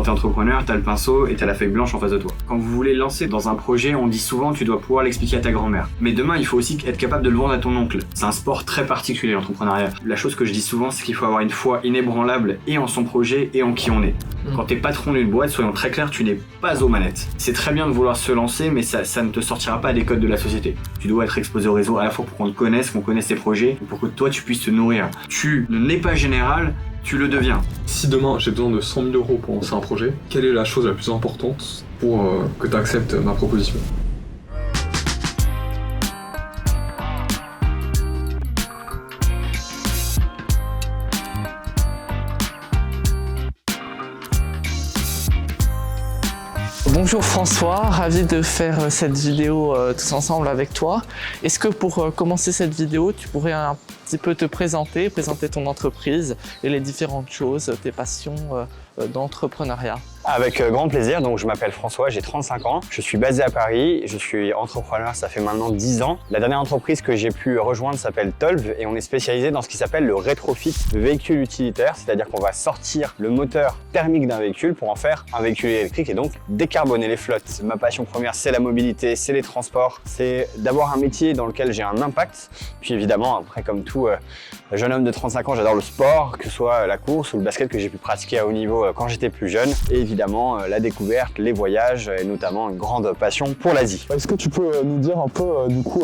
t'es entrepreneur, t'as le pinceau et t'as la feuille blanche en face de toi. Quand vous voulez lancer dans un projet, on dit souvent tu dois pouvoir l'expliquer à ta grand-mère. Mais demain, il faut aussi être capable de le vendre à ton oncle. C'est un sport très particulier, l'entrepreneuriat. La chose que je dis souvent, c'est qu'il faut avoir une foi inébranlable et en son projet et en qui on est. Quand t'es patron d'une boîte, soyons très clairs, tu n'es pas aux manettes. C'est très bien de vouloir se lancer, mais ça ne te sortira pas des codes de la société. Tu dois être exposé au réseau à la fois pour qu'on te connaisse, qu'on connaisse tes projets, et pour que toi tu puisses te nourrir. Tu ne n'es pas général, tu le deviens. Si demain j'ai besoin de 100 000 € pour lancer un projet, quelle est la chose la plus importante pour que tu acceptes ma proposition ? Bonjour François, ravi de faire cette vidéo tous ensemble avec toi. Est-ce que pour commencer cette vidéo, tu pourrais un petit peu te présenter ton entreprise et les différentes choses, tes passions d'entrepreneuriat? Avec grand plaisir, donc je m'appelle François, j'ai 35 ans, je suis basé à Paris, je suis entrepreneur, ça fait maintenant 10 ans. La dernière entreprise que j'ai pu rejoindre s'appelle Tolv et on est spécialisé dans ce qui s'appelle le rétrofit véhicule utilitaire, c'est-à-dire qu'on va sortir le moteur thermique d'un véhicule pour en faire un véhicule électrique et donc décarboner les flottes. Ma passion première, c'est la mobilité, c'est les transports, c'est d'avoir un métier dans lequel j'ai un impact. Puis évidemment, après comme tout jeune homme de 35 ans, j'adore le sport, que ce soit la course ou le basket que j'ai pu pratiquer à haut niveau quand j'étais plus jeune. Et évidemment, la découverte, les voyages et notamment une grande passion pour l'Asie. Est-ce que tu peux nous dire un peu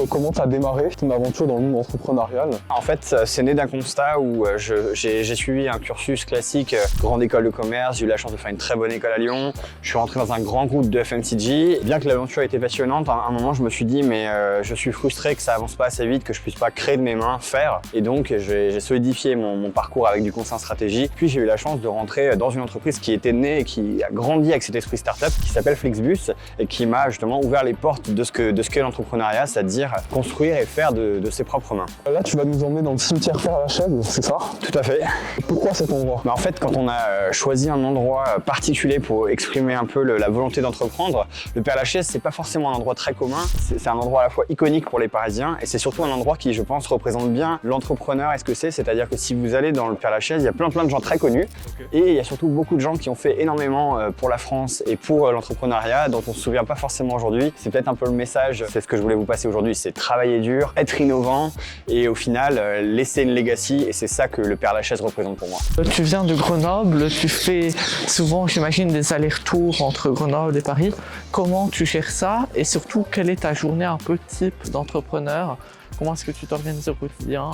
comment tu as démarré ton aventure dans le monde entrepreneurial? En fait, c'est né d'un constat où j'ai suivi un cursus classique, grande école de commerce, j'ai eu la chance de faire une très bonne école à Lyon, je suis rentré dans un grand groupe de FMCG. Bien que l'aventure était passionnante, à un moment je me suis dit mais je suis frustré que ça avance pas assez vite, que je puisse pas créer de mes mains, faire. Et donc j'ai solidifié mon parcours avec du conseil en stratégie. Puis j'ai eu la chance de rentrer dans une entreprise qui était née et qui a grandi avec cet esprit startup qui s'appelle Flixbus et qui m'a justement ouvert les portes de ce qu'est l'entrepreneuriat, c'est-à-dire construire et faire de ses propres mains. Là, tu vas nous emmener dans le cimetière Père-Lachaise, c'est ça? Tout à fait. Pourquoi cet endroit? En fait, quand on a choisi un endroit particulier pour exprimer un peu la volonté d'entreprendre, le Père-Lachaise, c'est pas forcément un endroit très commun. C'est un endroit à la fois iconique pour les Parisiens et c'est surtout un endroit qui, je pense, représente bien l'entrepreneur et ce que c'est-à-dire que si vous allez dans le Père-Lachaise, il y a plein de gens très connus et il y a surtout beaucoup de gens qui ont fait énormément pour la France et pour l'entrepreneuriat dont on se souvient pas forcément aujourd'hui. C'est peut-être un peu le message, c'est ce que je voulais vous passer aujourd'hui, c'est travailler dur, être innovant et au final laisser une legacy et c'est ça que le Père-Lachaise représente pour moi. Tu viens de Grenoble, tu fais souvent, j'imagine, des allers-retours entre Grenoble et Paris. Comment tu gères ça et surtout, quelle est ta journée un peu type d'entrepreneur? Comment est-ce que tu t'organises au quotidien?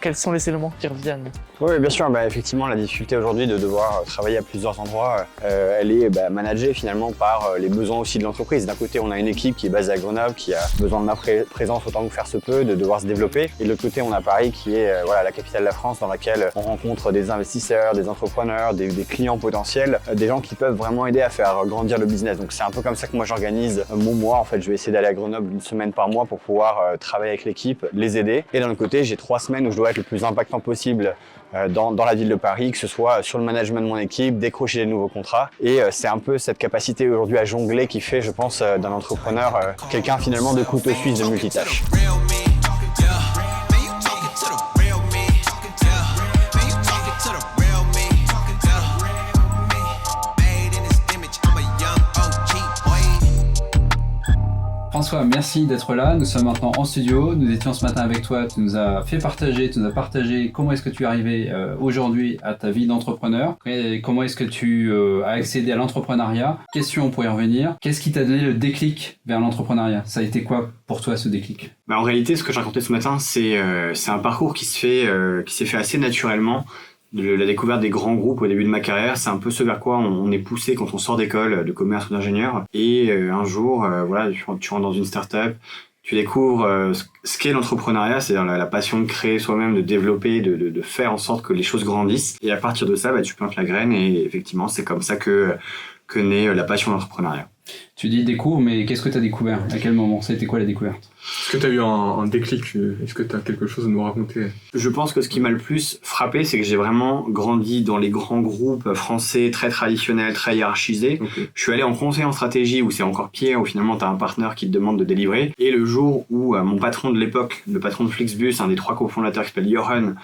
Quels sont les éléments qui reviennent? Oui, bien sûr. Effectivement, la difficulté aujourd'hui de devoir travailler à plusieurs endroits, elle est managée finalement par les besoins aussi de l'entreprise. D'un côté, on a une équipe qui est basée à Grenoble, qui a besoin de ma présence autant que faire se peut, de devoir se développer. Et de l'autre côté, on a Paris qui est la capitale de la France dans laquelle on rencontre des investisseurs, des entrepreneurs, des clients potentiels, des gens qui peuvent vraiment aider à faire grandir le business. Donc c'est un peu comme ça que moi j'organise mon mois. En fait, je vais essayer d'aller à Grenoble une semaine par mois pour pouvoir travailler avec l'équipe, les aider. Et d'un autre côté, j'ai 3 semaines où je dois être le plus impactant possible dans la ville de Paris, que ce soit sur le management de mon équipe, décrocher des nouveaux contrats. Et c'est un peu cette capacité aujourd'hui à jongler qui fait, je pense, d'un entrepreneur quelqu'un finalement de couteau suisse de multitâches. François, merci d'être là. Nous sommes maintenant en studio. Nous étions ce matin avec toi. Tu nous as partagé comment est-ce que tu es arrivé aujourd'hui à ta vie d'entrepreneur. Et comment est-ce que tu as accédé à l'entrepreneuriat. Question pour y revenir. Qu'est-ce qui t'a donné le déclic vers l'entrepreneuriat? Ça a été quoi pour toi ce déclic? En réalité, ce que je racontais ce matin, c'est un parcours qui s'est fait assez naturellement. La découverte des grands groupes au début de ma carrière, c'est un peu ce vers quoi on est poussé quand on sort d'école de commerce ou d'ingénieur. Et un jour, tu rentres dans une start-up, tu découvres ce qu'est l'entrepreneuriat, c'est-à-dire la passion de créer soi-même, de développer, de faire en sorte que les choses grandissent. Et à partir de ça, tu plantes la graine et effectivement, c'est comme ça que naît la passion de l'entrepreneuriat. Tu dis découvre, mais qu'est-ce que tu as découvert? À quel moment? C'était quoi la découverte? Est-ce que tu as eu un déclic? Est-ce que tu as quelque chose à nous raconter? Je pense que ce qui m'a le plus frappé, c'est que j'ai vraiment grandi dans les grands groupes français très traditionnels, très hiérarchisés. Okay. Je suis allé en conseil en stratégie où c'est encore pire, où finalement tu as un partenaire qui te demande de délivrer. Et le jour où mon patron de l'époque, le patron de Flixbus, un des 3 cofondateurs qui s'appelle Johan,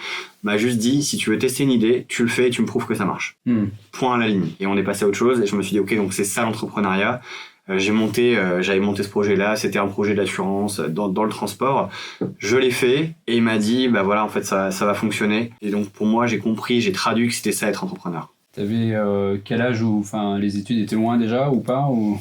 m'a juste dit, si tu veux tester une idée, tu le fais et tu me prouves que ça marche. Point à la ligne. Et on est passé à autre chose et je me suis dit, ok, donc c'est ça l'entrepreneuriat. J'avais monté ce projet-là, c'était un projet d'assurance dans le transport. Je l'ai fait et il m'a dit, bah voilà, en fait, ça va fonctionner. Et donc, pour moi, j'ai compris, j'ai traduit que c'était ça être entrepreneur. T'avais quel âge où, les études étaient loin déjà ou pas ou...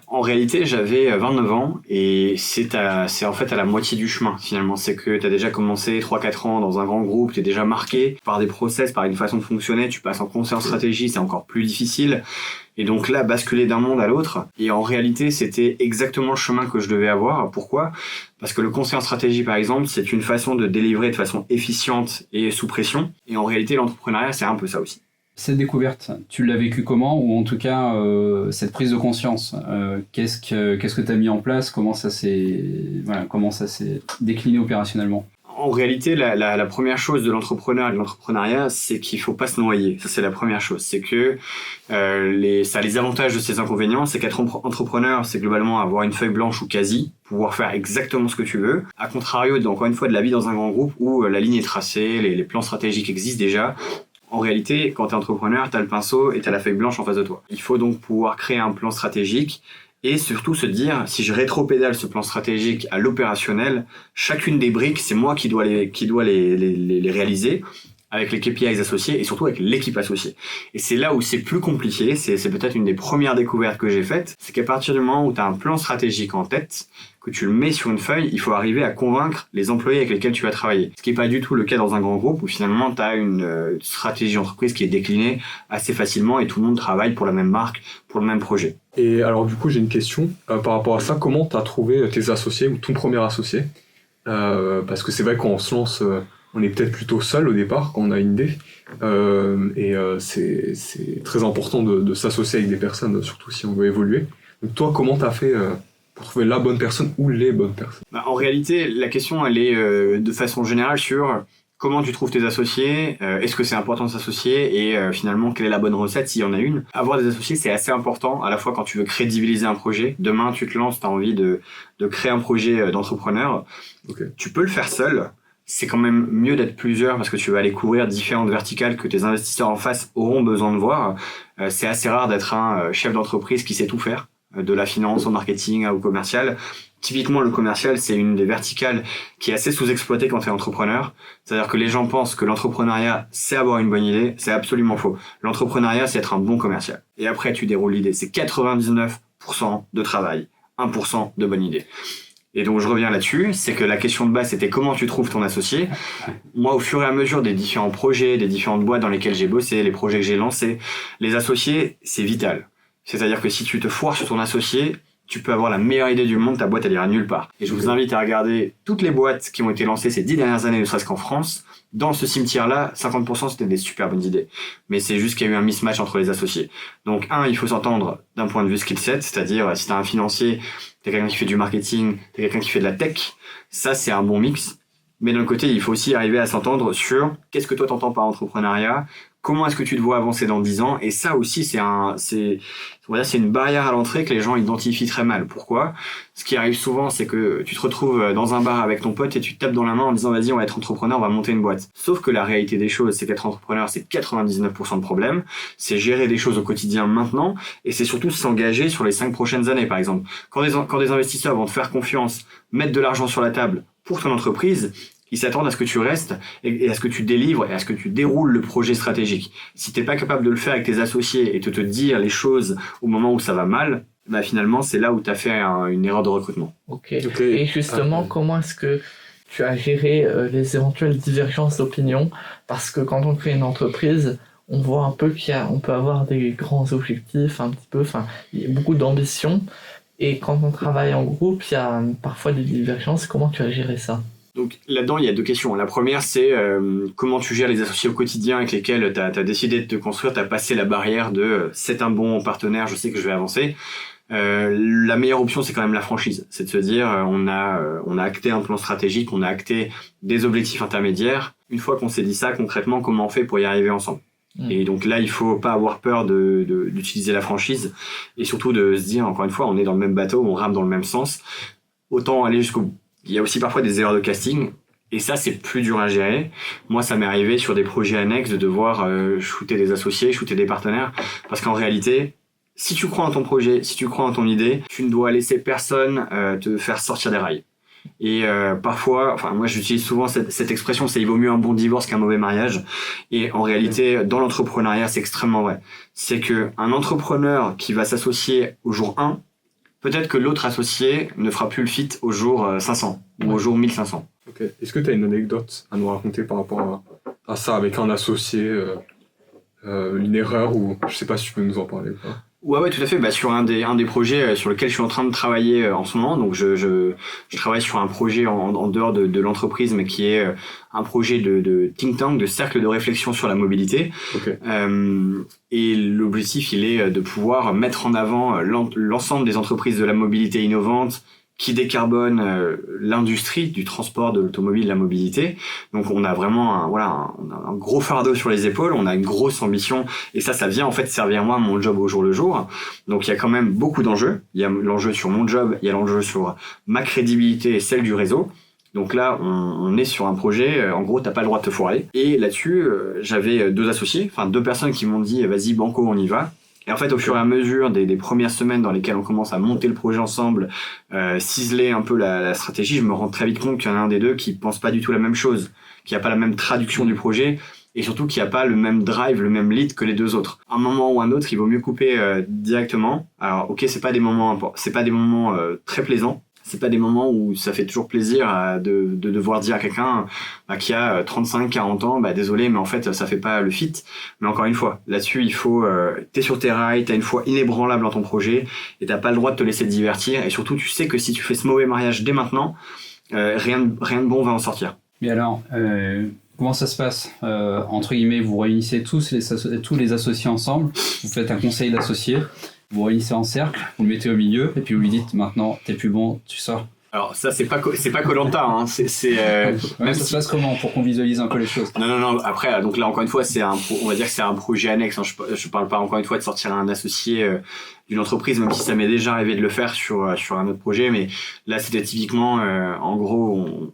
En réalité, j'avais 29 ans et c'est en fait à la moitié du chemin finalement. C'est que tu as déjà commencé 3-4 ans dans un grand groupe, tu es déjà marqué par des process, par une façon de fonctionner, tu passes en conseil en stratégie, c'est encore plus difficile. Et donc là, basculer d'un monde à l'autre. Et en réalité, c'était exactement le chemin que je devais avoir. Pourquoi ? Parce que le conseil en stratégie, par exemple, c'est une façon de délivrer de façon efficiente et sous pression. Et en réalité, l'entrepreneuriat, c'est un peu ça aussi. Cette découverte, tu l'as vécue comment? Ou en tout cas, cette prise de conscience, qu'est-ce que tu as mis en place? Comment ça s'est décliné opérationnellement? En réalité, la première chose de l'entrepreneur et de l'entrepreneuriat, c'est qu'il faut pas se noyer. Ça, c'est la première chose. C'est que ça a les avantages de ses inconvénients. C'est qu'être entrepreneur, c'est globalement avoir une feuille blanche ou quasi, pouvoir faire exactement ce que tu veux. A contrario, encore une fois, de la vie dans un grand groupe où la ligne est tracée, les plans stratégiques existent déjà. En réalité, quand tu es entrepreneur, tu as le pinceau et tu as la feuille blanche en face de toi. Il faut donc pouvoir créer un plan stratégique et surtout se dire, si je rétro-pédale ce plan stratégique à l'opérationnel, chacune des briques, c'est moi qui dois les réaliser avec les KPIs associés et surtout avec l'équipe associée. Et c'est là où c'est plus compliqué, c'est peut-être une des premières découvertes que j'ai faites, c'est qu'à partir du moment où tu as un plan stratégique en tête, que tu le mets sur une feuille, il faut arriver à convaincre les employés avec lesquels tu vas travailler. Ce qui n'est pas du tout le cas dans un grand groupe où finalement tu as une stratégie d'entreprise qui est déclinée assez facilement et tout le monde travaille pour la même marque, pour le même projet. Et alors du coup j'ai une question par rapport à ça, comment tu as trouvé tes associés ou ton premier associé? Parce que c'est vrai qu'on se lance, on est peut-être plutôt seul au départ quand on a une idée c'est très important de s'associer avec des personnes, surtout si on veut évoluer. Donc toi, comment tu as fait pour trouver la bonne personne ou les bonnes personnes? En réalité, la question, elle est de façon générale sur comment tu trouves tes associés, est-ce que c'est important de s'associer et finalement, quelle est la bonne recette s'il y en a une. Avoir des associés, c'est assez important, à la fois quand tu veux crédibiliser un projet. Demain, tu te lances, tu as envie de créer un projet d'entrepreneur. Okay. Tu peux le faire seul. C'est quand même mieux d'être plusieurs parce que tu vas aller couvrir différentes verticales que tes investisseurs en face auront besoin de voir. C'est assez rare d'être un chef d'entreprise qui sait tout faire, de la finance au marketing au commercial. Typiquement, le commercial, c'est une des verticales qui est assez sous-exploitée quand tu es entrepreneur. C'est-à-dire que les gens pensent que l'entrepreneuriat, c'est avoir une bonne idée. C'est absolument faux. L'entrepreneuriat, c'est être un bon commercial. Et après, tu déroules l'idée. C'est 99% de travail, 1% de bonne idée. Et donc, je reviens là-dessus. C'est que la question de base, c'était comment tu trouves ton associé. Moi, au fur et à mesure des différents projets, des différentes boîtes dans lesquelles j'ai bossé, les projets que j'ai lancés, les associés, c'est vital. C'est-à-dire que si tu te foires sur ton associé, tu peux avoir la meilleure idée du monde, ta boîte, elle ira nulle part. Et je vous invite à regarder toutes les boîtes qui ont été lancées ces 10 dernières années, ne serait-ce qu'en France. Dans ce cimetière-là, 50% c'était des super bonnes idées. Mais c'est juste qu'il y a eu un mismatch entre les associés. Donc, il faut s'entendre d'un point de vue skill set, c'est-à-dire si t'as un financier, t'as quelqu'un qui fait du marketing, t'as quelqu'un qui fait de la tech, ça c'est un bon mix. Mais d'un côté, il faut aussi arriver à s'entendre sur qu'est-ce que toi t'entends par entrepreneuriat, comment est-ce que tu te vois avancer dans 10 ans, et ça aussi c'est une barrière à l'entrée que les gens identifient très mal. Pourquoi ? Ce qui arrive souvent, c'est que tu te retrouves dans un bar avec ton pote et tu te tapes dans la main en disant vas-y, on va être entrepreneur, on va monter une boîte. Sauf que la réalité des choses, c'est qu'être entrepreneur, c'est 99% de problèmes, c'est gérer des choses au quotidien maintenant, et c'est surtout s'engager sur les 5 prochaines années, par exemple. Quand des investisseurs vont te faire confiance, mettre de l'argent sur la table pour ton entreprise, ils s'attendent à ce que tu restes et à ce que tu délivres et à ce que tu déroules le projet stratégique. Si t'es pas capable de le faire avec tes associés et de te dire les choses au moment où ça va mal, bah finalement c'est là où t'as fait une erreur de recrutement. Ok. Et justement, comment est-ce que tu as géré les éventuelles divergences d'opinion? Parce que quand on crée une entreprise, on voit un peu on peut avoir des grands objectifs, il y a beaucoup d'ambition. Et quand on travaille en groupe, il y a parfois des divergences. Comment tu as géré ça? Donc là-dedans, il y a 2 questions. La première, c'est comment tu gères les associés au quotidien avec lesquels tu as décidé de te construire, tu as passé la barrière de c'est un bon partenaire, je sais que je vais avancer. La meilleure option, c'est quand même la franchise. C'est de se dire, on a acté un plan stratégique, on a acté des objectifs intermédiaires. Une fois qu'on s'est dit ça, concrètement, comment on fait pour y arriver ensemble? Et donc là, il faut pas avoir peur d'utiliser la franchise et surtout de se dire, encore une fois, on est dans le même bateau, on rame dans le même sens. Autant aller jusqu'au bout. Il y a aussi parfois des erreurs de casting et ça, c'est plus dur à gérer. Moi, ça m'est arrivé sur des projets annexes de devoir shooter des associés, shooter des partenaires parce qu'en réalité, si tu crois en ton projet, si tu crois en ton idée, tu ne dois laisser personne te faire sortir des rails. Et parfois, enfin moi j'utilise souvent cette expression, c'est il vaut mieux un bon divorce qu'un mauvais mariage. Et en réalité, dans l'entrepreneuriat, c'est extrêmement vrai. C'est que un entrepreneur qui va s'associer au jour 1, peut-être que l'autre associé ne fera plus le fit au jour 500 ou au jour 1500. Ok. Est-ce que tu as une anecdote à nous raconter par rapport à ça avec un associé, une erreur ou je sais pas si tu peux nous en parler ou pas. Ouais, tout à fait. Sur un des projets sur lequel je suis en train de travailler en ce moment, donc je travaille sur un projet en dehors de l'entreprise, mais qui est un projet de think tank, de cercle de réflexion sur la mobilité. Okay. Et l'objectif, il est de pouvoir mettre en avant l'ensemble des entreprises de la mobilité innovante qui décarbone l'industrie du transport, de l'automobile, de la mobilité. Donc on a vraiment on a un gros fardeau sur les épaules, on a une grosse ambition et ça vient en fait servir moi mon job au jour le jour. Donc il y a quand même beaucoup d'enjeux. Il y a l'enjeu sur mon job, il y a l'enjeu sur ma crédibilité et celle du réseau. Donc là, on est sur un projet, en gros, t'as pas le droit de te foirer. Et là-dessus, j'avais deux personnes qui m'ont dit, vas-y, banco, on y va. Et en fait, au fur et à mesure des premières semaines dans lesquelles on commence à monter le projet ensemble, ciseler un peu la stratégie, je me rends très vite compte qu'il y en a un des deux qui pense pas du tout la même chose, qui a pas la même traduction du projet, et surtout qui a pas le même drive, le même lead que les deux autres. Un moment ou un autre, il vaut mieux couper directement. Alors, ok, c'est pas des moments très plaisants. C'est pas des moments où ça fait toujours plaisir de devoir dire à quelqu'un qui a 35, 40 ans, désolé, mais en fait, ça fait pas le fit. Mais encore une fois, là-dessus, il faut, t'es sur tes rails, t'as une foi inébranlable dans ton projet, et t'as pas le droit de te laisser divertir, et surtout, tu sais que si tu fais ce mauvais mariage dès maintenant, rien de bon va en sortir. Mais alors, comment ça se passe entre guillemets, vous réunissez tous les associés ensemble, vous faites un conseil d'associés, vous réunissez en cercle, vous le mettez au milieu, et puis vous lui dites maintenant, t'es plus bon, tu sors. Alors ça, c'est pas Koh-Lanta, hein. Même ça se passe comment pour qu'on visualise un peu les choses. Non. Après, donc là encore une fois, on va dire que c'est un projet annexe. Hein. Je parle pas encore une fois de sortir un associé d'une entreprise, même si ça m'est déjà arrivé de le faire sur un autre projet. Mais là, c'était typiquement, en gros,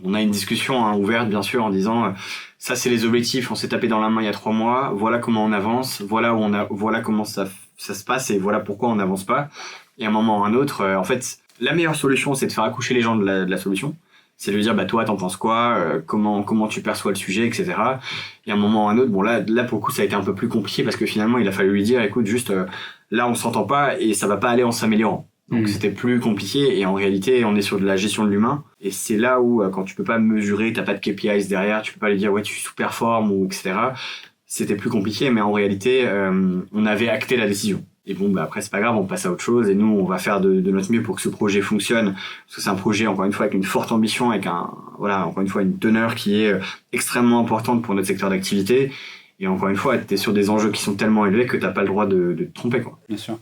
on a une discussion ouverte, bien sûr, en disant ça, c'est les objectifs. On s'est tapé dans la main il y a 3 mois. Voilà comment on avance. Voilà comment ça se passe et voilà pourquoi on n'avance pas. Et à un moment ou à un autre, en fait, la meilleure solution, c'est de faire accoucher les gens de la solution. C'est de lui dire, toi, t'en penses quoi, comment tu perçois le sujet, etc. Et à un moment ou à un autre, là, pour le coup, ça a été un peu plus compliqué parce que finalement, il a fallu lui dire, écoute, juste, là, on s'entend pas et ça va pas aller en s'améliorant. Donc, c'était plus compliqué et en réalité, on est sur de la gestion de l'humain. Et c'est là où, quand tu peux pas mesurer, t'as pas de KPIs derrière, tu peux pas lui dire, ouais, tu sous-performes ou etc. C'était plus compliqué, mais en réalité, on avait acté la décision. Et bon, après, c'est pas grave, on passe à autre chose. Et nous, on va faire de notre mieux pour que ce projet fonctionne. Parce que c'est un projet, encore une fois, avec une forte ambition, avec encore une fois, une teneur qui est extrêmement importante pour notre secteur d'activité. Et encore une fois, t'es sur des enjeux qui sont tellement élevés que t'as pas le droit de te tromper, quoi. Bien sûr.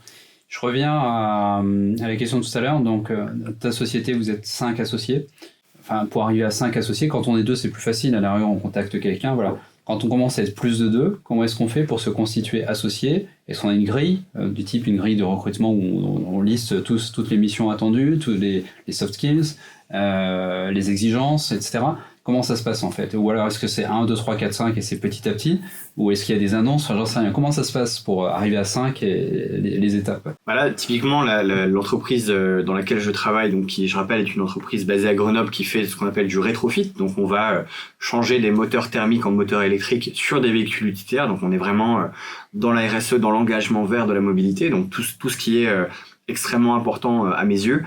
Je reviens à la question de tout à l'heure. Donc, ta société, vous êtes 5 associés. Enfin, pour arriver à 5 associés, quand on est 2, c'est plus facile. À l'arrière, on contacte quelqu'un, voilà. Quand on commence à être plus de 2, comment est-ce qu'on fait pour se constituer associé? Est-ce qu'on a une grille, du type une grille de recrutement où on liste toutes les missions attendues, tous les soft skills, les exigences, etc. Comment ça se passe en fait? Ou alors est-ce que c'est 1, 2, 3, 4, 5 et c'est petit à petit? Ou est-ce qu'il y a des annonces? Enfin, j'en sais rien. Comment ça se passe pour arriver à 5 et les étapes? Là, typiquement, l'entreprise dans laquelle je travaille, donc qui, je rappelle, est une entreprise basée à Grenoble qui fait ce qu'on appelle du rétrofit. Donc, on va changer des moteurs thermiques en moteurs électriques sur des véhicules utilitaires. Donc, on est vraiment dans la RSE, dans l'engagement vert de la mobilité. Donc, tout ce qui est extrêmement important à mes yeux.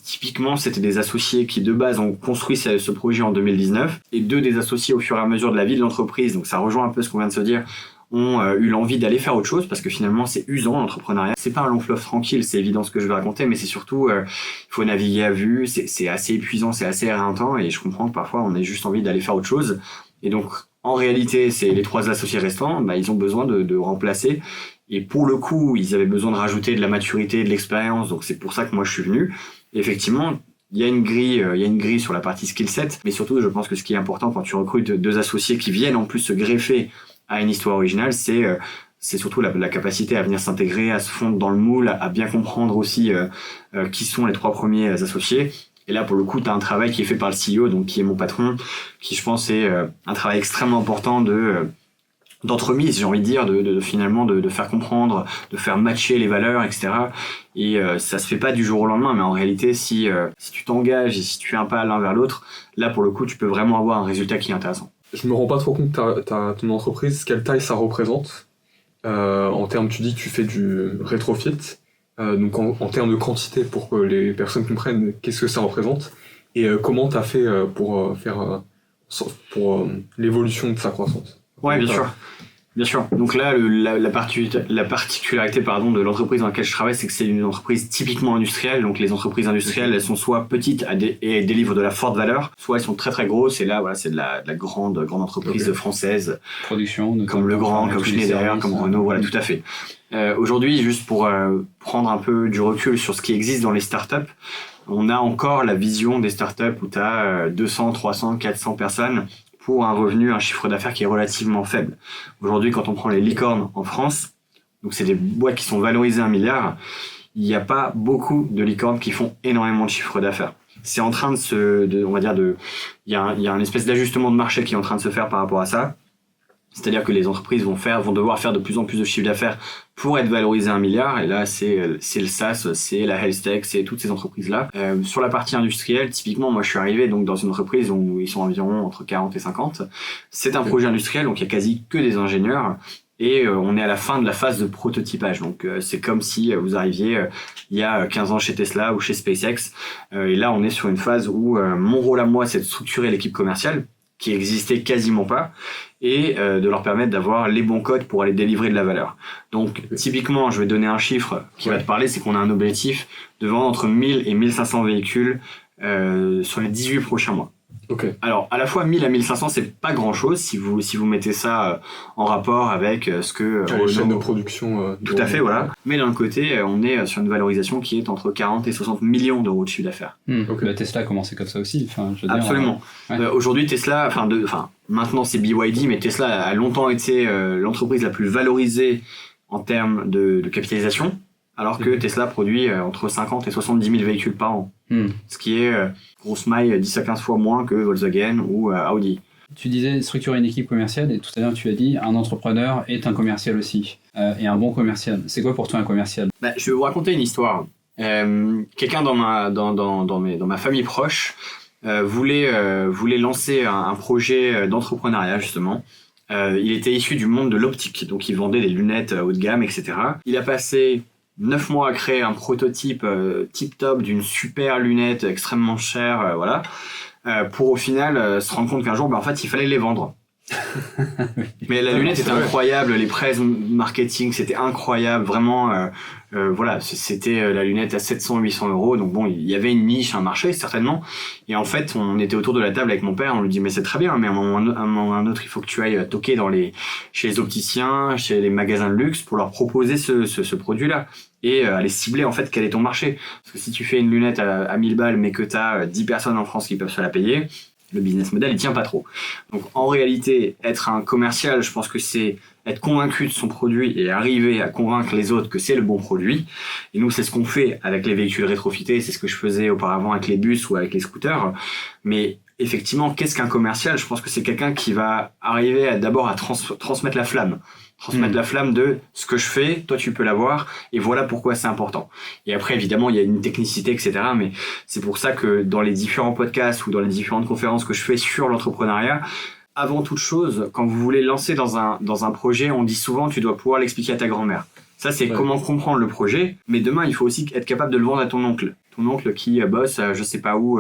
Typiquement, c'était des associés qui de base ont construit ce projet en 2019 et 2 des associés au fur et à mesure de la vie de l'entreprise, donc ça rejoint un peu ce qu'on vient de se dire, ont eu l'envie d'aller faire autre chose parce que finalement c'est usant l'entrepreneuriat. C'est pas un long fleuve tranquille, c'est évident ce que je vais raconter, mais c'est surtout il faut naviguer à vue, c'est assez épuisant, c'est assez éreintant et je comprends que parfois on ait juste envie d'aller faire autre chose. Et donc en réalité, c'est les 3 associés restants, ils ont besoin de remplacer. Et pour le coup, ils avaient besoin de rajouter de la maturité, de l'expérience, donc c'est pour ça que moi je suis venu. Et effectivement, il y a une grille sur la partie skill set, mais surtout, je pense que ce qui est important quand tu recrutes 2 associés qui viennent en plus se greffer à une histoire originale, c'est surtout la capacité à venir s'intégrer, à se fondre dans le moule, à bien comprendre aussi qui sont les 3 premiers associés. Et là, pour le coup, tu as un travail qui est fait par le CEO, donc qui est mon patron, qui je pense est un travail extrêmement important d'entremise, j'ai envie de dire, finalement de faire comprendre, de faire matcher les valeurs, etc. Et ça se fait pas du jour au lendemain, mais en réalité, si tu t'engages et si tu fais un pas l'un vers l'autre, là, pour le coup, tu peux vraiment avoir un résultat qui est intéressant. Je me rends pas trop compte, ton entreprise, quelle taille ça représente. En termes, tu dis que tu fais du rétrofit, donc en termes de quantité, pour que les personnes comprennent qu'est-ce que ça représente, et comment tu as fait pour l'évolution de sa croissance. Ouais, bien sûr. Bien sûr. Donc là, la particularité de l'entreprise dans laquelle je travaille, c'est que c'est une entreprise typiquement industrielle. Donc les entreprises industrielles, elles sont soit petites et délivrent de la forte valeur, soit elles sont très très grosses. Et là, voilà, c'est de la grande entreprise française. Production, comme Legrand, comme Schneider, comme Renault, voilà, tout à fait. Aujourd'hui, juste pour prendre un peu du recul sur ce qui existe dans les startups, on a encore la vision des startups où tu as 200, 300, 400 personnes pour un revenu, un chiffre d'affaires qui est relativement faible. Aujourd'hui, quand on prend les licornes en France, donc c'est des boîtes qui sont valorisées 1 milliard, il n'y a pas beaucoup de licornes qui font énormément de chiffre d'affaires. C'est en train il y a une espèce d'ajustement de marché qui est en train de se faire par rapport à ça. C'est-à-dire que les entreprises vont devoir faire de plus en plus de chiffre d'affaires pour être valorisées 1 milliard. Et là, c'est le SaaS, c'est la health tech, c'est toutes ces entreprises-là. Sur la partie industrielle, typiquement, moi, je suis arrivé donc dans une entreprise où ils sont environ entre 40 et 50. C'est un projet industriel, donc il y a quasi que des ingénieurs. Et on est à la fin de la phase de prototypage. Donc c'est comme si vous arriviez il y a 15 ans chez Tesla ou chez SpaceX. Et là, on est sur une phase où mon rôle à moi, c'est de structurer l'équipe commerciale, qui existait quasiment pas, et de leur permettre d'avoir les bons codes pour aller délivrer de la valeur. Donc typiquement, je vais donner un chiffre qui va te parler, c'est qu'on a un objectif de vendre entre 1000 et 1500 véhicules sur les 18 prochains mois. Okay. Alors, à la fois 1000 à 1500, c'est pas grand chose si vous mettez ça en rapport avec ce que les chaînes de production. Tout à fait, voilà. Mais d'un côté, on est sur une valorisation qui est entre 40 et 60 millions d'euros de chiffre d'affaires. Okay. Tesla a commencé comme ça aussi. Absolument. Aujourd'hui, Tesla, maintenant c'est BYD, mais Tesla a longtemps été l'entreprise la plus valorisée en termes de capitalisation, alors que Tesla produit entre 50 et 70 000 véhicules par an. Ce qui est grosse maille 10 à 15 fois moins que Volkswagen ou Audi. Tu disais structurer une équipe commerciale, et tout à l'heure tu as dit un entrepreneur est un commercial aussi, et un bon commercial. C'est quoi pour toi un commercial ? Je vais vous raconter une histoire. Quelqu'un dans ma famille proche voulait lancer un projet d'entrepreneuriat justement. Il était issu du monde de l'optique, donc il vendait des lunettes haut de gamme, etc. Il a passé 9 mois à créer un prototype tip-top d'une super lunette extrêmement chère, voilà, pour au final se rendre compte qu'un jour, en fait, il fallait les vendre. Mais la lunette était incroyable, les press marketing, c'était incroyable, vraiment, voilà, c'était la lunette à 700-800 euros, donc bon, il y avait une niche, un marché, certainement, et en fait, on était autour de la table avec mon père, on lui dit, mais c'est très bien, mais à un moment ou un autre, il faut que tu ailles toquer chez les opticiens, chez les magasins de luxe, pour leur proposer ce produit-là, et aller cibler, en fait, quel est ton marché. Parce que si tu fais une lunette à 1000 balles, mais que tu as 10 personnes en France qui peuvent se la payer, le business model, il tient pas trop. Donc, en réalité, être un commercial, je pense que c'est être convaincu de son produit et arriver à convaincre les autres que c'est le bon produit. Et nous, c'est ce qu'on fait avec les véhicules rétrofités, c'est ce que je faisais auparavant avec les bus ou avec les scooters. Mais effectivement, qu'est-ce qu'un commercial ? Je pense que c'est quelqu'un qui va arriver d'abord à transmettre la flamme. Transmettre la flamme de ce que je fais, toi tu peux l'avoir, et voilà pourquoi c'est important. Et après, évidemment, il y a une technicité, etc. Mais c'est pour ça que dans les différents podcasts ou dans les différentes conférences que je fais sur l'entrepreneuriat, avant toute chose, quand vous voulez lancer dans un projet, on dit souvent tu dois pouvoir l'expliquer à ta grand-mère. Ça, c'est comment comprendre le projet, mais demain, il faut aussi être capable de le vendre à ton oncle. Ton oncle qui bosse, je sais pas où,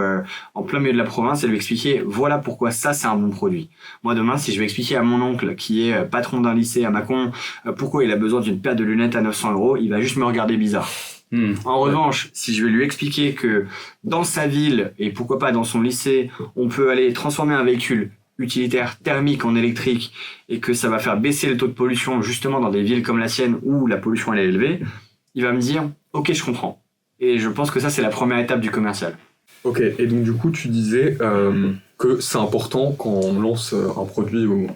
en plein milieu de la province, et lui expliquer, voilà pourquoi ça, c'est un bon produit. Moi, demain, si je vais expliquer à mon oncle, qui est patron d'un lycée à Mâcon, pourquoi il a besoin d'une paire de lunettes à 900 euros, il va juste me regarder bizarre. En revanche, si je vais lui expliquer que dans sa ville, et pourquoi pas dans son lycée, on peut aller transformer un véhicule utilitaire thermique en électrique et que ça va faire baisser le taux de pollution justement dans des villes comme la sienne où la pollution elle est élevée, il va me dire ok, je comprends. Et je pense que ça c'est la première étape du commercial. Ok, et donc du coup tu disais que c'est important quand on lance un produit ou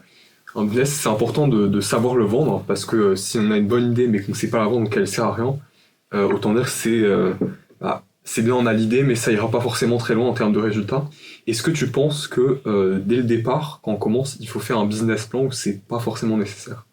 un business, c'est important de savoir le vendre parce que si on a une bonne idée mais qu'on ne sait pas la vendre, qu'elle sert à rien, autant dire que c'est bien, on a l'idée mais ça ira pas forcément très loin en termes de résultats. Est-ce que tu penses que dès le départ, quand on commence, il faut faire un business plan ou c'est pas forcément nécessaire?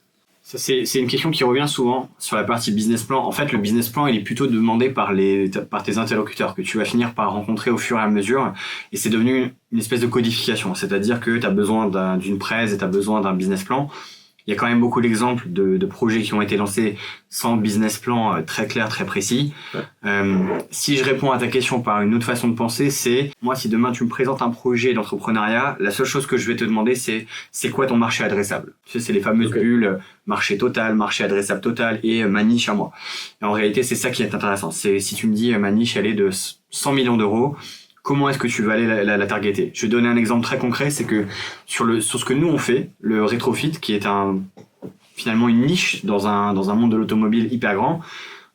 Ça, c'est une question qui revient souvent sur la partie business plan. En fait, le business plan, il est plutôt demandé par tes interlocuteurs que tu vas finir par rencontrer au fur et à mesure. Et c'est devenu une espèce de codification. C'est-à-dire que tu as besoin d'une presse et tu as besoin d'un business plan. Il y a quand même beaucoup d'exemples de projets qui ont été lancés sans business plan très clair, très précis. Si je réponds à ta question par une autre façon de penser, c'est moi, si demain tu me présentes un projet d'entrepreneuriat, la seule chose que je vais te demander, c'est quoi ton marché adressable. Tu sais, c'est les fameuses bulles marché total, marché adressable total et ma niche à moi. Et en réalité, c'est ça qui est intéressant. C'est si tu me dis ma niche, elle est de 100 millions d'euros. Comment est-ce que tu vas aller la targeter? Je vais donner un exemple très concret, c'est que sur ce que nous on fait, le rétrofit, qui est finalement une niche dans un monde de l'automobile hyper grand,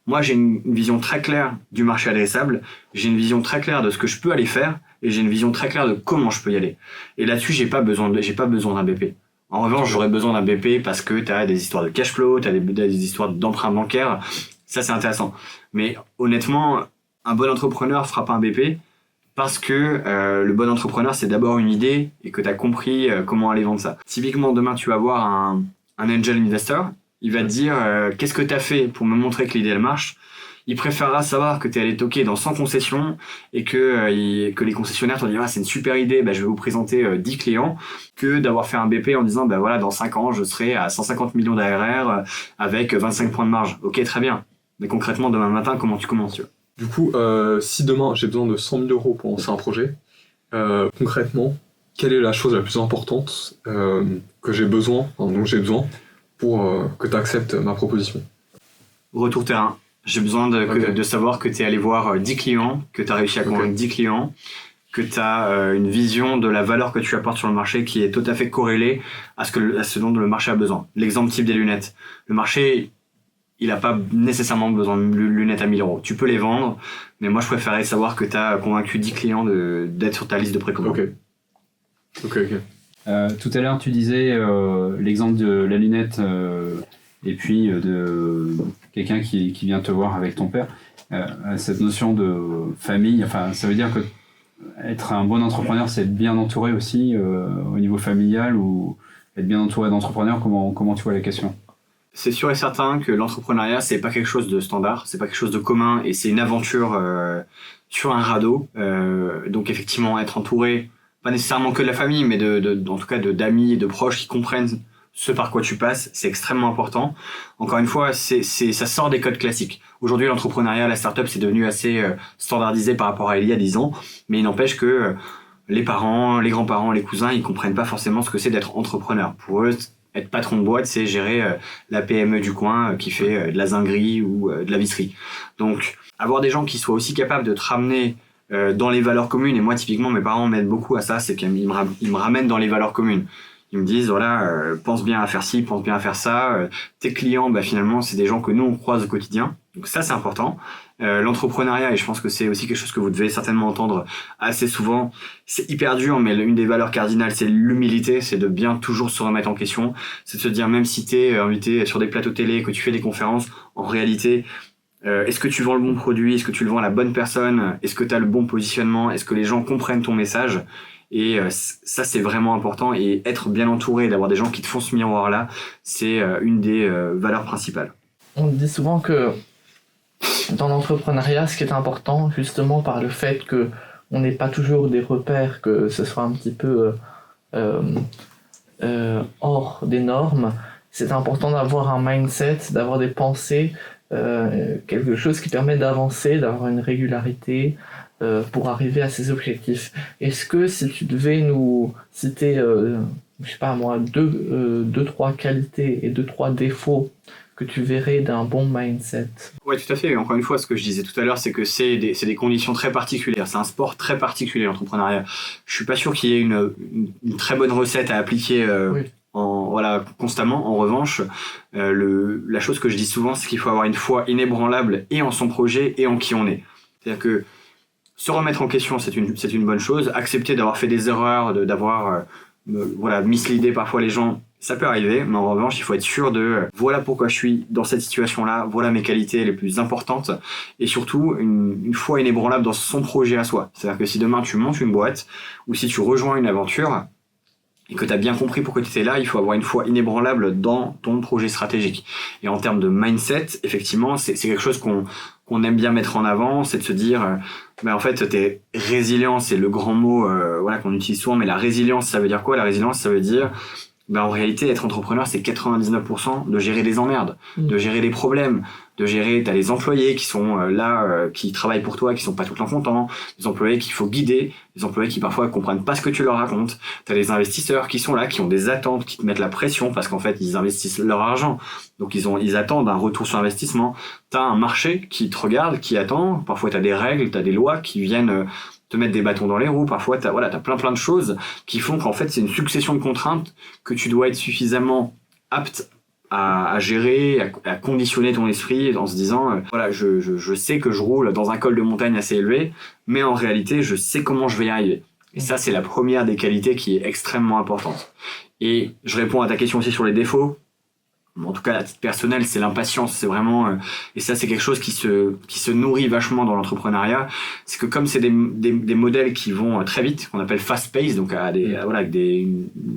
moi j'ai une vision très claire du marché adressable, j'ai une vision très claire de ce que je peux aller faire, et j'ai une vision très claire de comment je peux y aller. Et là-dessus, j'ai pas besoin d'un BP. En revanche, j'aurais besoin d'un BP parce que tu as des histoires de cash flow, tu as des histoires d'emprunt bancaire, ça c'est intéressant. Mais honnêtement, un bon entrepreneur fera pas un BP, parce que le bon entrepreneur, c'est d'abord une idée et que tu as compris comment aller vendre ça. Typiquement, demain, tu vas voir un angel investor. Il va te dire qu'est-ce que tu as fait pour me montrer que l'idée, elle marche. Il préférera savoir que tu es allé toquer dans 100 concessions et que les concessionnaires te disent « Ah, c'est une super idée, je vais vous présenter 10 clients » que d'avoir fait un BP en disant « voilà, dans 5 ans, je serai à 150 millions d'ARR avec 25 points de marge. » Ok, très bien. Mais concrètement, demain matin, comment tu commences, tu vois? Du coup, si demain j'ai besoin de 100 000 euros pour lancer un projet, concrètement, quelle est la chose la plus importante dont j'ai besoin pour que tu acceptes ma proposition? Retour terrain. J'ai besoin de savoir que tu es allé voir 10 clients, que tu as réussi à convaincre 10 clients, que tu as une vision de la valeur que tu apportes sur le marché qui est tout à fait corrélée à ce dont le marché a besoin. L'exemple type des lunettes. Le marché, il n'a pas nécessairement besoin de lunettes à 1000 euros. Tu peux les vendre, mais moi je préférais savoir que tu as convaincu 10 clients d'être sur ta liste de précommande. Ok. Tout à l'heure, tu disais l'exemple de la lunette et puis de quelqu'un qui vient te voir avec ton père. Cette notion de famille, enfin, ça veut dire que être un bon entrepreneur, c'est être bien entouré aussi au niveau familial ou être bien entouré d'entrepreneurs. Comment tu vois la question? C'est sûr et certain que l'entrepreneuriat, c'est pas quelque chose de standard, c'est pas quelque chose de commun et c'est une aventure sur un radeau. Donc effectivement, être entouré, pas nécessairement que de la famille, mais en tout cas d'amis et de proches qui comprennent ce par quoi tu passes, c'est extrêmement important. Encore une fois, ça sort des codes classiques. Aujourd'hui, l'entrepreneuriat, la startup, c'est devenu assez standardisé par rapport à il y a 10 ans, mais il n'empêche que les parents, les grands-parents, les cousins, ils comprennent pas forcément ce que c'est d'être entrepreneur. Pour eux, être patron de boîte, c'est gérer la PME du coin qui fait de la zinguerie ou de la visserie. Donc, avoir des gens qui soient aussi capables de te ramener dans les valeurs communes, et moi, typiquement, mes parents m'aident beaucoup à ça, c'est qu'ils me ramènent dans les valeurs communes. Ils me disent, voilà, pense bien à faire ci, pense bien à faire ça. Tes clients, finalement, c'est des gens que nous, on croise au quotidien. Donc ça, c'est important. L'entrepreneuriat, et je pense que c'est aussi quelque chose que vous devez certainement entendre assez souvent, c'est hyper dur, mais une des valeurs cardinales, c'est l'humilité, c'est de bien toujours se remettre en question. C'est de se dire, même si t'es invité sur des plateaux télé, que tu fais des conférences, en réalité, est-ce que tu vends le bon produit? Est-ce que tu le vends à la bonne personne? Est-ce que tu as le bon positionnement? Est-ce que les gens comprennent ton message? Et ça, c'est vraiment important. Et être bien entouré, d'avoir des gens qui te font ce miroir-là, c'est une des valeurs principales. On dit souvent que dans l'entrepreneuriat, ce qui est important, justement par le fait qu'on n'ait pas toujours des repères, que ce soit un petit peu hors des normes, c'est important d'avoir un mindset, d'avoir des pensées, quelque chose qui permet d'avancer, d'avoir une régularité pour arriver à ses objectifs. Est-ce que si tu devais nous citer, je sais pas moi, deux, trois qualités et 2-3 défauts que tu verrais d'un bon mindset? Ouais, tout à fait. Encore une fois, ce que je disais tout à l'heure, c'est que c'est des conditions très particulières. C'est un sport très particulier, l'entrepreneuriat. Je suis pas sûr qu'il y ait une très bonne recette à appliquer Oui. constamment. En revanche, la chose que je dis souvent, c'est qu'il faut avoir une foi inébranlable et en son projet et en qui on est. C'est-à-dire que se remettre en question, c'est une bonne chose. Accepter d'avoir fait des erreurs, d'avoir misleadé parfois les gens, ça peut arriver, mais en revanche, il faut être sûr de voilà pourquoi je suis dans cette situation-là, voilà mes qualités les plus importantes, et surtout une foi inébranlable dans son projet à soi. C'est-à-dire que si demain tu montes une boîte, ou si tu rejoins une aventure, et que tu as bien compris pourquoi tu étais là, il faut avoir une foi inébranlable dans ton projet stratégique. Et en termes de mindset, effectivement, c'est quelque chose qu'on aime bien mettre en avant, c'est de se dire, en fait, t'es résilient, c'est le grand mot qu'on utilise souvent, mais la résilience, ça veut dire quoi? La résilience, ça veut dire en réalité, être entrepreneur, c'est 99% de gérer des emmerdes, de gérer des problèmes, t'as les employés qui sont qui travaillent pour toi, qui sont pas tout le temps contents, des employés qu'il faut guider, des employés qui parfois comprennent pas ce que tu leur racontes, t'as les investisseurs qui sont là, qui ont des attentes, qui te mettent la pression parce qu'en fait, ils investissent leur argent. Donc, ils attendent un retour sur investissement. T'as un marché qui te regarde, qui attend. Parfois, t'as des règles, t'as des lois qui viennent te mettre des bâtons dans les roues. Parfois, t'as plein de choses qui font qu'en fait, c'est une succession de contraintes que tu dois être suffisamment apte à gérer, à conditionner ton esprit en se disant, je sais que je roule dans un col de montagne assez élevé, mais en réalité, je sais comment je vais y arriver. Et ça, c'est la première des qualités qui est extrêmement importante. Et je réponds à ta question aussi sur les défauts. En tout cas, à titre personnel, c'est l'impatience. C'est vraiment, et ça, c'est quelque chose qui se nourrit vachement dans l'entrepreneuriat. C'est que comme c'est des modèles qui vont très vite, qu'on appelle fast pace, donc avec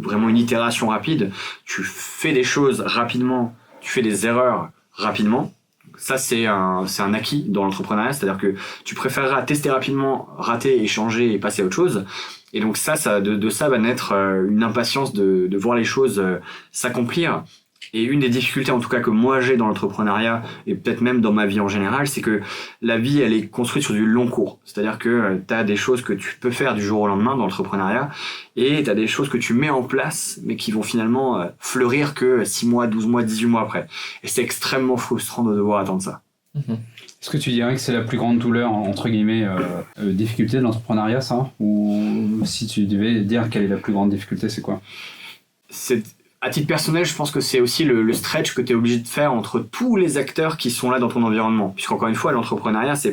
vraiment une itération rapide, tu fais des choses rapidement, tu fais des erreurs rapidement. Ça, c'est un acquis dans l'entrepreneuriat. C'est-à-dire que tu préféreras tester rapidement, rater, échanger et passer à autre chose. Et donc de ça va naître une impatience de voir les choses s'accomplir. Et une des difficultés, en tout cas, que moi j'ai dans l'entrepreneuriat, et peut-être même dans ma vie en général, c'est que la vie, elle est construite sur du long cours. C'est-à-dire que tu as des choses que tu peux faire du jour au lendemain dans l'entrepreneuriat, et tu as des choses que tu mets en place, mais qui vont finalement fleurir que 6 mois, 12 mois, 18 mois après. Et c'est extrêmement frustrant de devoir attendre ça. Est-ce que tu dirais que c'est la plus grande douleur, entre guillemets, difficulté de l'entrepreneuriat, ça? Ou si tu devais dire quelle est la plus grande difficulté, c'est quoi? À titre personnel, je pense que c'est aussi le stretch que tu es obligé de faire entre tous les acteurs qui sont là dans ton environnement. Puisqu'encore une fois, l'entrepreneuriat, t'es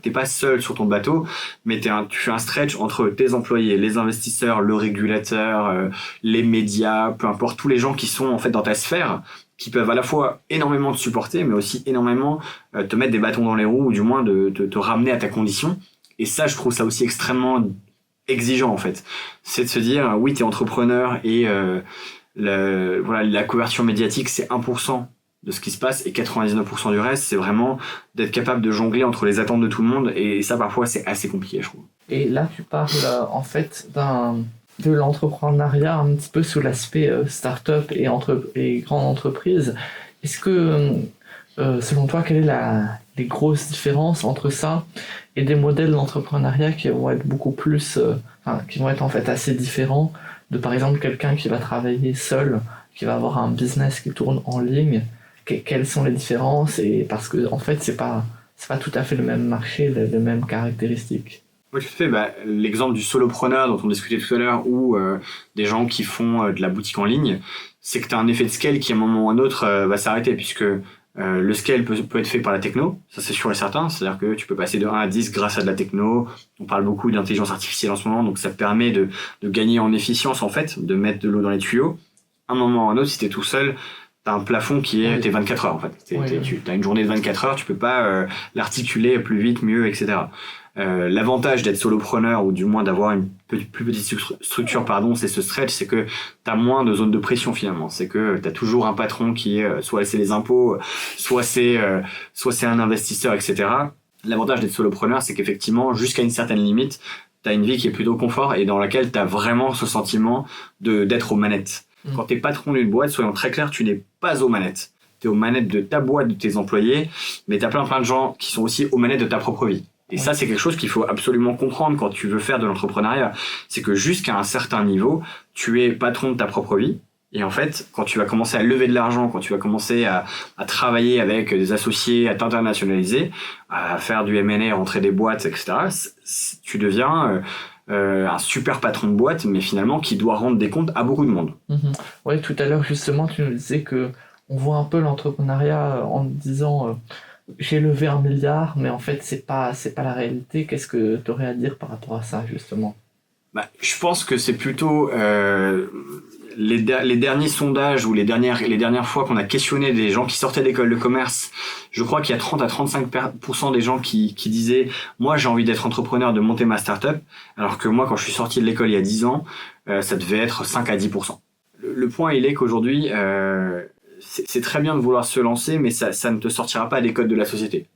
pas seul sur ton bateau, mais tu fais un stretch entre tes employés, les investisseurs, le régulateur, les médias, peu importe, tous les gens qui sont en fait dans ta sphère, qui peuvent à la fois énormément te supporter, mais aussi énormément te mettre des bâtons dans les roues, ou du moins de te ramener à ta condition. Et ça, je trouve ça aussi extrêmement exigeant, en fait. C'est de se dire, oui, t'es entrepreneur et la couverture médiatique, c'est 1% de ce qui se passe, et 99% du reste, c'est vraiment d'être capable de jongler entre les attentes de tout le monde, et ça, parfois, c'est assez compliqué, je trouve. Et là, tu parles en fait de l'entrepreneuriat un petit peu sous l'aspect start-up et grande entreprise. Est-ce que, selon toi, quelle est les grosses différences entre ça et des modèles d'entrepreneuriat qui vont être beaucoup plus, qui vont être en fait assez différents de, par exemple, quelqu'un qui va travailler seul, qui va avoir un business qui tourne en ligne? Quelles sont les différences? Et parce que en fait, c'est pas tout à fait le même marché, les mêmes caractéristiques. Oui, tout à fait. L'exemple du solopreneur dont on discutait tout à l'heure, ou des gens qui font de la boutique en ligne, c'est que tu as un effet de scale qui, à un moment ou à un autre, va s'arrêter, puisque le scale peut être fait par la techno, ça c'est sûr et certain. C'est-à-dire que tu peux passer de 1 à 10 grâce à de la techno. On parle beaucoup d'intelligence artificielle en ce moment, donc ça te permet de gagner en efficience, en fait, de mettre de l'eau dans les tuyaux. À un moment ou à un autre, si t'es tout seul, t'as un plafond qui est tes 24 heures, en fait. T'as une journée de 24 heures, tu peux pas l'articuler plus vite, mieux, etc. L'avantage d'être solopreneur, ou du moins d'avoir une plus petite structure, c'est ce stretch, c'est que t'as moins de zone de pression finalement. C'est que t'as toujours un patron qui est, soit c'est les impôts, soit c'est un investisseur, etc. L'avantage d'être solopreneur, c'est qu'effectivement, jusqu'à une certaine limite, t'as une vie qui est plutôt confort et dans laquelle t'as vraiment ce sentiment d'être aux manettes. Quand t'es patron d'une boîte, soyons très clairs, tu n'es pas aux manettes. T'es aux manettes de ta boîte, de tes employés, mais t'as plein de gens qui sont aussi aux manettes de ta propre vie. Et ça, c'est quelque chose qu'il faut absolument comprendre quand tu veux faire de l'entrepreneuriat. C'est que jusqu'à un certain niveau, tu es patron de ta propre vie, Et en fait, quand tu vas commencer à lever de l'argent, quand tu vas commencer à travailler avec des associés, à t'internationaliser, à faire du M&A, rentrer des boîtes, etc., tu deviens un super patron de boîte, mais finalement qui doit rendre des comptes à beaucoup de monde. Oui, tout à l'heure, justement, tu nous disais que on voit un peu l'entrepreneuriat en disant j'ai levé 1 milliard, mais en fait, c'est pas la réalité. Qu'est-ce que tu aurais à dire par rapport à ça, justement? Je pense que c'est plutôt les derniers sondages ou les dernières fois qu'on a questionné des gens qui sortaient d'école de commerce. Je crois qu'il y a 30 à 35% des gens qui disaient moi j'ai envie d'être entrepreneur, de monter ma start-up, alors que moi quand je suis sorti de l'école il y a 10 ans, ça devait être 5 à 10%. Le point il est qu'aujourd'hui c'est très bien de vouloir se lancer, mais ça ne te sortira pas des codes de la société.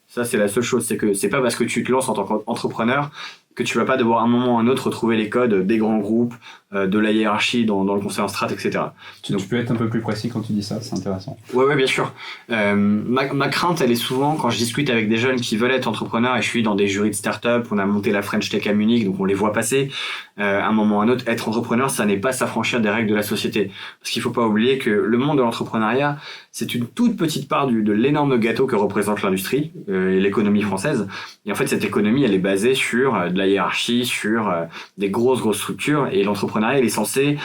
Ça, c'est la seule chose, c'est que c'est pas parce que tu te lances en tant qu'entrepreneur que tu vas pas devoir à un moment ou à un autre retrouver les codes des grands groupes, de la hiérarchie dans le conseil en strat, etc. Tu peux être un peu plus précis quand tu dis ça, c'est intéressant. Ouais, bien sûr. Ma crainte, elle est souvent quand je discute avec des jeunes qui veulent être entrepreneurs, et je suis dans des jurys de start-up, on a monté la French Tech à Munich, donc on les voit passer. À un moment ou à un autre, être entrepreneur, ça n'est pas s'affranchir des règles de la société. Parce qu'il faut pas oublier que le monde de l'entrepreneuriat, c'est une toute petite part de l'énorme gâteau que représente l'industrie et l'économie française. Et en fait, cette économie, elle est basée sur de la hiérarchie, sur des grosses structures, et l'entrepreneuriat, il est censé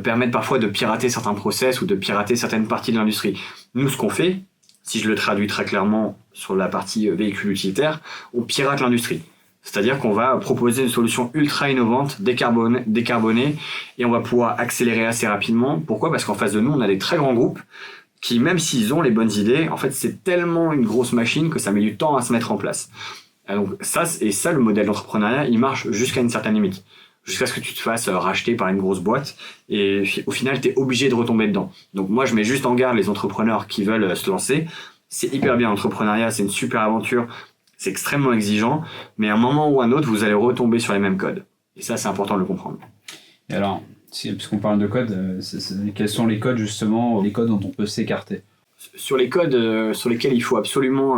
permettre parfois de pirater certains process ou de pirater certaines parties de l'industrie. Nous, ce qu'on fait, si je le traduis très clairement sur la partie véhicule utilitaire, on pirate l'industrie. C'est-à-dire qu'on va proposer une solution ultra innovante, décarbonée, et on va pouvoir accélérer assez rapidement. Pourquoi ? Parce qu'en face de nous, on a des très grands groupes qui, même s'ils ont les bonnes idées, en fait, c'est tellement une grosse machine que ça met du temps à se mettre en place. Donc ça, le modèle d'entrepreneuriat, il marche jusqu'à une certaine limite. Jusqu'à ce que tu te fasses racheter par une grosse boîte, et au final, tu es obligé de retomber dedans. Donc moi, je mets juste en garde les entrepreneurs qui veulent se lancer. C'est hyper bien, l'entrepreneuriat, c'est une super aventure. C'est extrêmement exigeant, mais à un moment ou à un autre, vous allez retomber sur les mêmes codes. Et ça, c'est important de le comprendre. Et alors, puisqu'on parle de codes, quels sont les codes justement, les codes dont on peut s'écarter? Sur les codes sur lesquels il faut absolument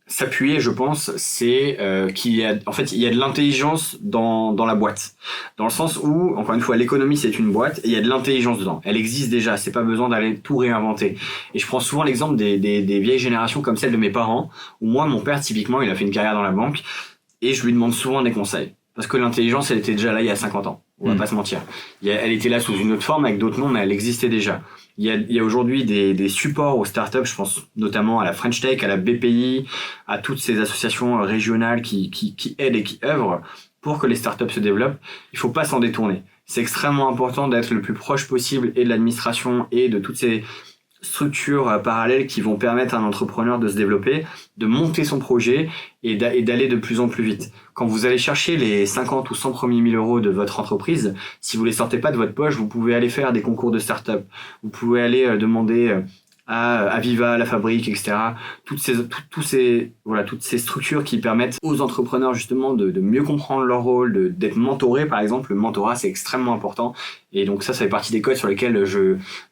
s'appuyer, je pense, c'est qu'il y a de l'intelligence dans la boîte. Dans le sens où, encore une fois, l'économie c'est une boîte et il y a de l'intelligence dedans. Elle existe déjà, c'est pas besoin d'aller tout réinventer. Et je prends souvent l'exemple des vieilles générations comme celle de mes parents, où moi, mon père, typiquement, il a fait une carrière dans la banque et je lui demande souvent des conseils. Parce que l'intelligence, elle était déjà là il y a 50 ans. On va pas se mentir. Elle était là sous une autre forme, avec d'autres noms, mais elle existait déjà. Il y a aujourd'hui des supports aux startups, je pense notamment à la French Tech, à la BPI, à toutes ces associations régionales qui aident et qui œuvrent pour que les startups se développent. Il faut pas s'en détourner. C'est extrêmement important d'être le plus proche possible et de l'administration et de toutes ces structures parallèles qui vont permettre à un entrepreneur de se développer, de monter son projet et d'aller de plus en plus vite. Quand vous allez chercher les 50 ou 100 premiers 1000 euros de votre entreprise, si vous les sortez pas de votre poche, vous pouvez aller faire des concours de start-up. Vous pouvez aller demander à Aviva, à la Fabrique, etc. Toutes ces structures qui permettent aux entrepreneurs justement de mieux comprendre leur rôle, d'être mentorés par exemple. Le mentorat, c'est extrêmement important. Et donc ça fait partie des codes sur lesquels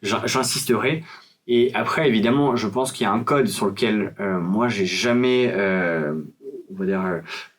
j'insisterai. Et après, évidemment, je pense qu'il y a un code sur lequel moi j'ai jamais,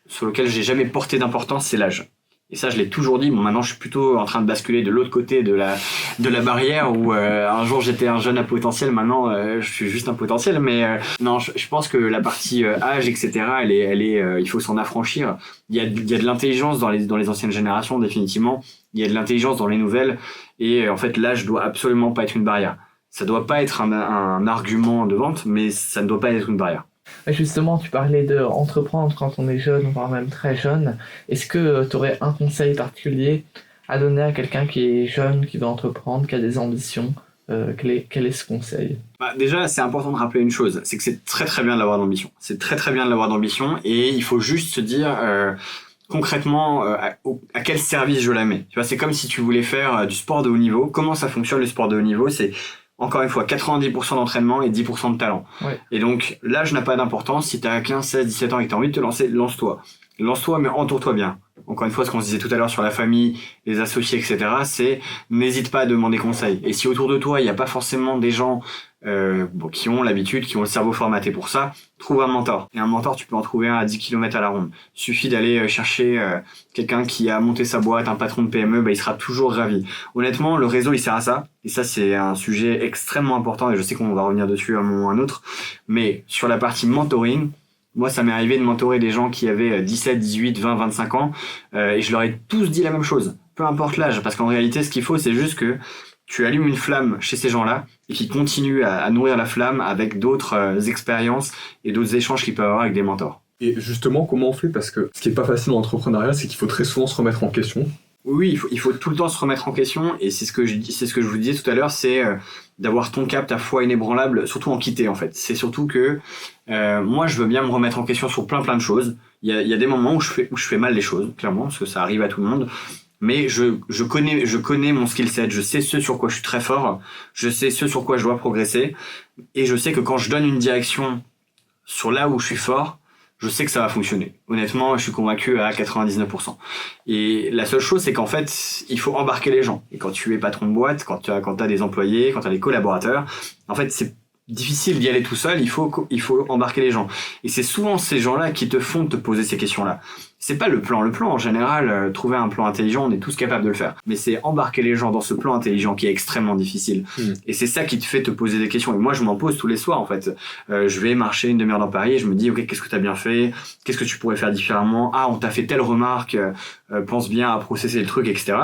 sur lequel j'ai jamais porté d'importance, c'est l'âge. Et ça, je l'ai toujours dit. Bon, maintenant, je suis plutôt en train de basculer de l'autre côté de la barrière où un jour j'étais un jeune à potentiel. Maintenant, je suis juste un potentiel. Mais non, je pense que la partie âge, etc., il faut s'en affranchir. Il y a de l'intelligence dans les anciennes générations, définitivement. Il y a de l'intelligence dans les nouvelles. Et en fait, l'âge doit absolument pas être une barrière. Ça doit pas être un argument de vente, mais ça ne doit pas être une barrière. Justement, tu parlais d'entreprendre quand on est jeune, voire même très jeune. Est-ce que tu aurais un conseil particulier à donner à quelqu'un qui est jeune, qui veut entreprendre, qui a des ambitions? Quel est ce conseil? Déjà, c'est important de rappeler une chose, c'est que c'est très très bien d'avoir d'ambition. C'est très très bien d'avoir d'ambition et il faut juste se dire concrètement à quel service je la mets. Tu vois, c'est comme si tu voulais faire du sport de haut niveau. Comment ça fonctionne le sport de haut niveau? C'est encore une fois, 90% d'entraînement et 10% de talent. Ouais. Et donc, l'âge n'a pas d'importance. Si tu as 15, 16, 17 ans et que tu as envie de te lancer, lance-toi. Lance-toi, mais entoure-toi bien. encore une fois, ce qu'on se disait tout à l'heure sur la famille, les associés, etc., c'est n'hésite pas à demander conseil. Et si autour de toi, il n'y a pas forcément des gens qui ont l'habitude, qui ont le cerveau formaté pour ça, trouve un mentor. Et un mentor, tu peux en trouver un à 10 km à la ronde. Il suffit d'aller chercher quelqu'un qui a monté sa boîte, un patron de PME, il sera toujours ravi. Honnêtement, le réseau, il sert à ça. Et ça, c'est un sujet extrêmement important, et je sais qu'on va revenir dessus à un moment ou à un autre. Mais sur la partie mentoring, moi, ça m'est arrivé de mentorer des gens qui avaient 17, 18, 20, 25 ans, et je leur ai tous dit la même chose, peu importe l'âge, parce qu'en réalité, ce qu'il faut, c'est juste que tu allumes une flamme chez ces gens-là et qui continuent à nourrir la flamme avec d'autres expériences et d'autres échanges qu'ils peuvent avoir avec des mentors. Et justement, comment on fait? Parce que ce qui est pas facile dans l'entrepreneuriat, c'est qu'il faut très souvent se remettre en question. Oui, il faut tout le temps se remettre en question, et c'est ce que je vous disais tout à l'heure, c'est d'avoir ton cap, ta foi inébranlable, surtout en quitter en fait. C'est surtout que moi je veux bien me remettre en question sur plein de choses. Il y a des moments où je fais mal les choses, clairement, parce que ça arrive à tout le monde. Mais je connais mon skill set, je sais ce sur quoi je suis très fort, je sais ce sur quoi je dois progresser, et je sais que quand je donne une direction sur là où je suis fort, je sais que ça va fonctionner. Honnêtement, je suis convaincu à 99%. Et la seule chose, c'est qu'en fait, il faut embarquer les gens. Et quand tu es patron de boîte, quand t'as des employés, quand t'as des collaborateurs, en fait, c'est difficile d'y aller tout seul, il faut embarquer les gens. Et c'est souvent ces gens-là qui te font te poser ces questions-là. C'est pas le plan. Le plan, en général, trouver un plan intelligent, on est tous capables de le faire. Mais c'est embarquer les gens dans ce plan intelligent qui est extrêmement difficile. Et c'est ça qui te fait te poser des questions. Et moi, je m'en pose tous les soirs, en fait. Je vais marcher une demi-heure dans Paris et je me dis, ok, qu'est-ce que t'as bien fait? Qu'est-ce que tu pourrais faire différemment? Ah, on t'a fait telle remarque, pense bien à processer le truc, etc.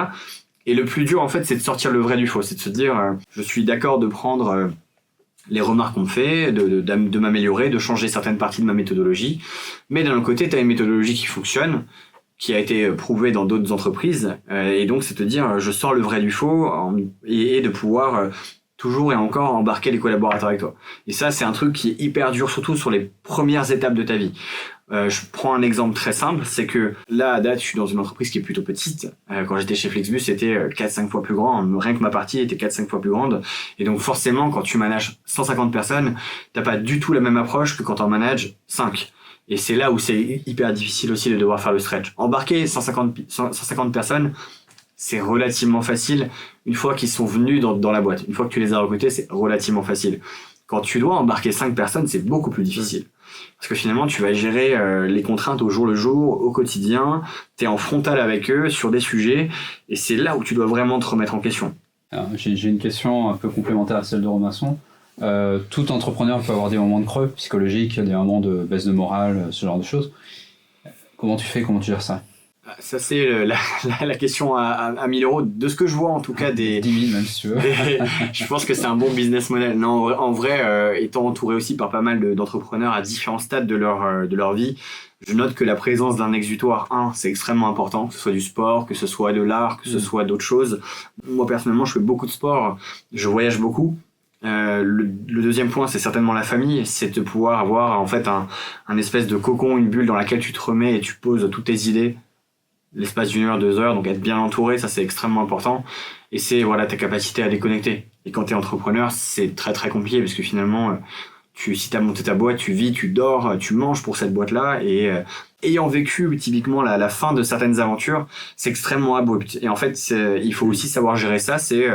Et le plus dur, en fait, c'est de sortir le vrai du faux. C'est de se dire, je suis d'accord de prendre les remarques qu'on me fait, de m'améliorer, de changer certaines parties de ma méthodologie. Mais d'un autre côté, tu as une méthodologie qui fonctionne, qui a été prouvée dans d'autres entreprises. Et donc, c'est de dire, je sors le vrai du faux et de pouvoir toujours et encore embarquer les collaborateurs avec toi. Et ça, c'est un truc qui est hyper dur, surtout sur les premières étapes de ta vie. Je prends un exemple très simple, c'est que là, à date, je suis dans une entreprise qui est plutôt petite. Quand j'étais chez Flexbus, c'était 4-5 fois plus grand. Rien que ma partie était 4-5 fois plus grande. Et donc forcément, quand tu manages 150 personnes, t'as pas du tout la même approche que quand t'en manages 5. Et c'est là où c'est hyper difficile aussi de devoir faire le stretch. Embarquer 150 personnes, c'est relativement facile une fois qu'ils sont venus dans la boîte. Une fois que tu les as recrutés, c'est relativement facile. Quand tu dois embarquer 5 personnes, c'est beaucoup plus difficile. Parce que finalement, tu vas gérer les contraintes au jour le jour, au quotidien. Tu es en frontal avec eux sur des sujets. Et c'est là où tu dois vraiment te remettre en question. Alors, j'ai une question un peu complémentaire à celle de Romasson. Tout entrepreneur peut avoir des moments de creux psychologiques, des moments de baisse de morale, ce genre de choses. Comment tu fais? Comment tu gères ça? Ça, c'est la question à 1000 euros. De ce que je vois, en tout cas, 10 000 même, si tu veux. Je pense que c'est un bon business model. Non, en vrai, étant entouré aussi par pas mal d'entrepreneurs à différents stades de leur vie, je note que la présence d'un exutoire, c'est extrêmement important, que ce soit du sport, que ce soit de l'art, que ce soit d'autres choses. Moi, personnellement, je fais beaucoup de sport, je voyage beaucoup. Le deuxième point, c'est certainement la famille, c'est de pouvoir avoir en fait un espèce de cocon, une bulle dans laquelle tu te remets et tu poses toutes tes idées l'espace d'une heure, 2 heures, donc être bien entouré, ça c'est extrêmement important. Et c'est ta capacité à déconnecter. Et quand tu es entrepreneur, c'est très très compliqué parce que finalement, si tu as monté ta boîte, tu vis, tu dors, tu manges pour cette boîte-là. Et ayant vécu typiquement la fin de certaines aventures, c'est extrêmement abrupt. Et en fait, il faut aussi savoir gérer ça. C'est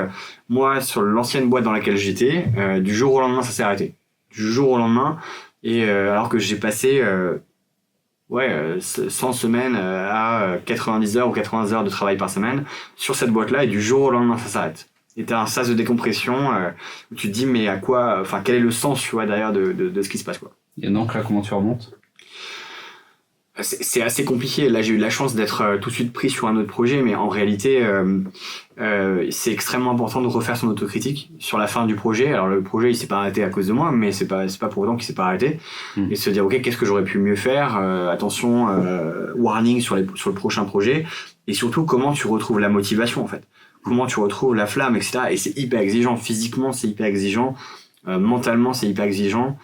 moi, sur l'ancienne boîte dans laquelle j'étais, du jour au lendemain, ça s'est arrêté. Du jour au lendemain. Et alors que j'ai passé 100 semaines à 90 heures ou 80 heures de travail par semaine sur cette boîte-là, et du jour au lendemain, ça s'arrête. Et t'as un sas de décompression où tu te dis, mais à quoi, quel est le sens, derrière de ce qui se passe, quoi. Et donc là, comment tu remontes? C'est assez compliqué. Là, j'ai eu la chance d'être tout de suite pris sur un autre projet, mais en réalité, c'est extrêmement important de refaire son autocritique sur la fin du projet. Alors, le projet, il s'est pas arrêté à cause de moi, mais c'est pas pour autant qu'il s'est pas arrêté. Et se dire, ok, qu'est-ce que j'aurais pu mieux faire? Attention, warning sur le prochain projet. Et surtout, comment tu retrouves la motivation, en fait. Comment tu retrouves la flamme, etc. Et c'est hyper exigeant. Physiquement, c'est hyper exigeant. Mentalement, c'est hyper exigeant.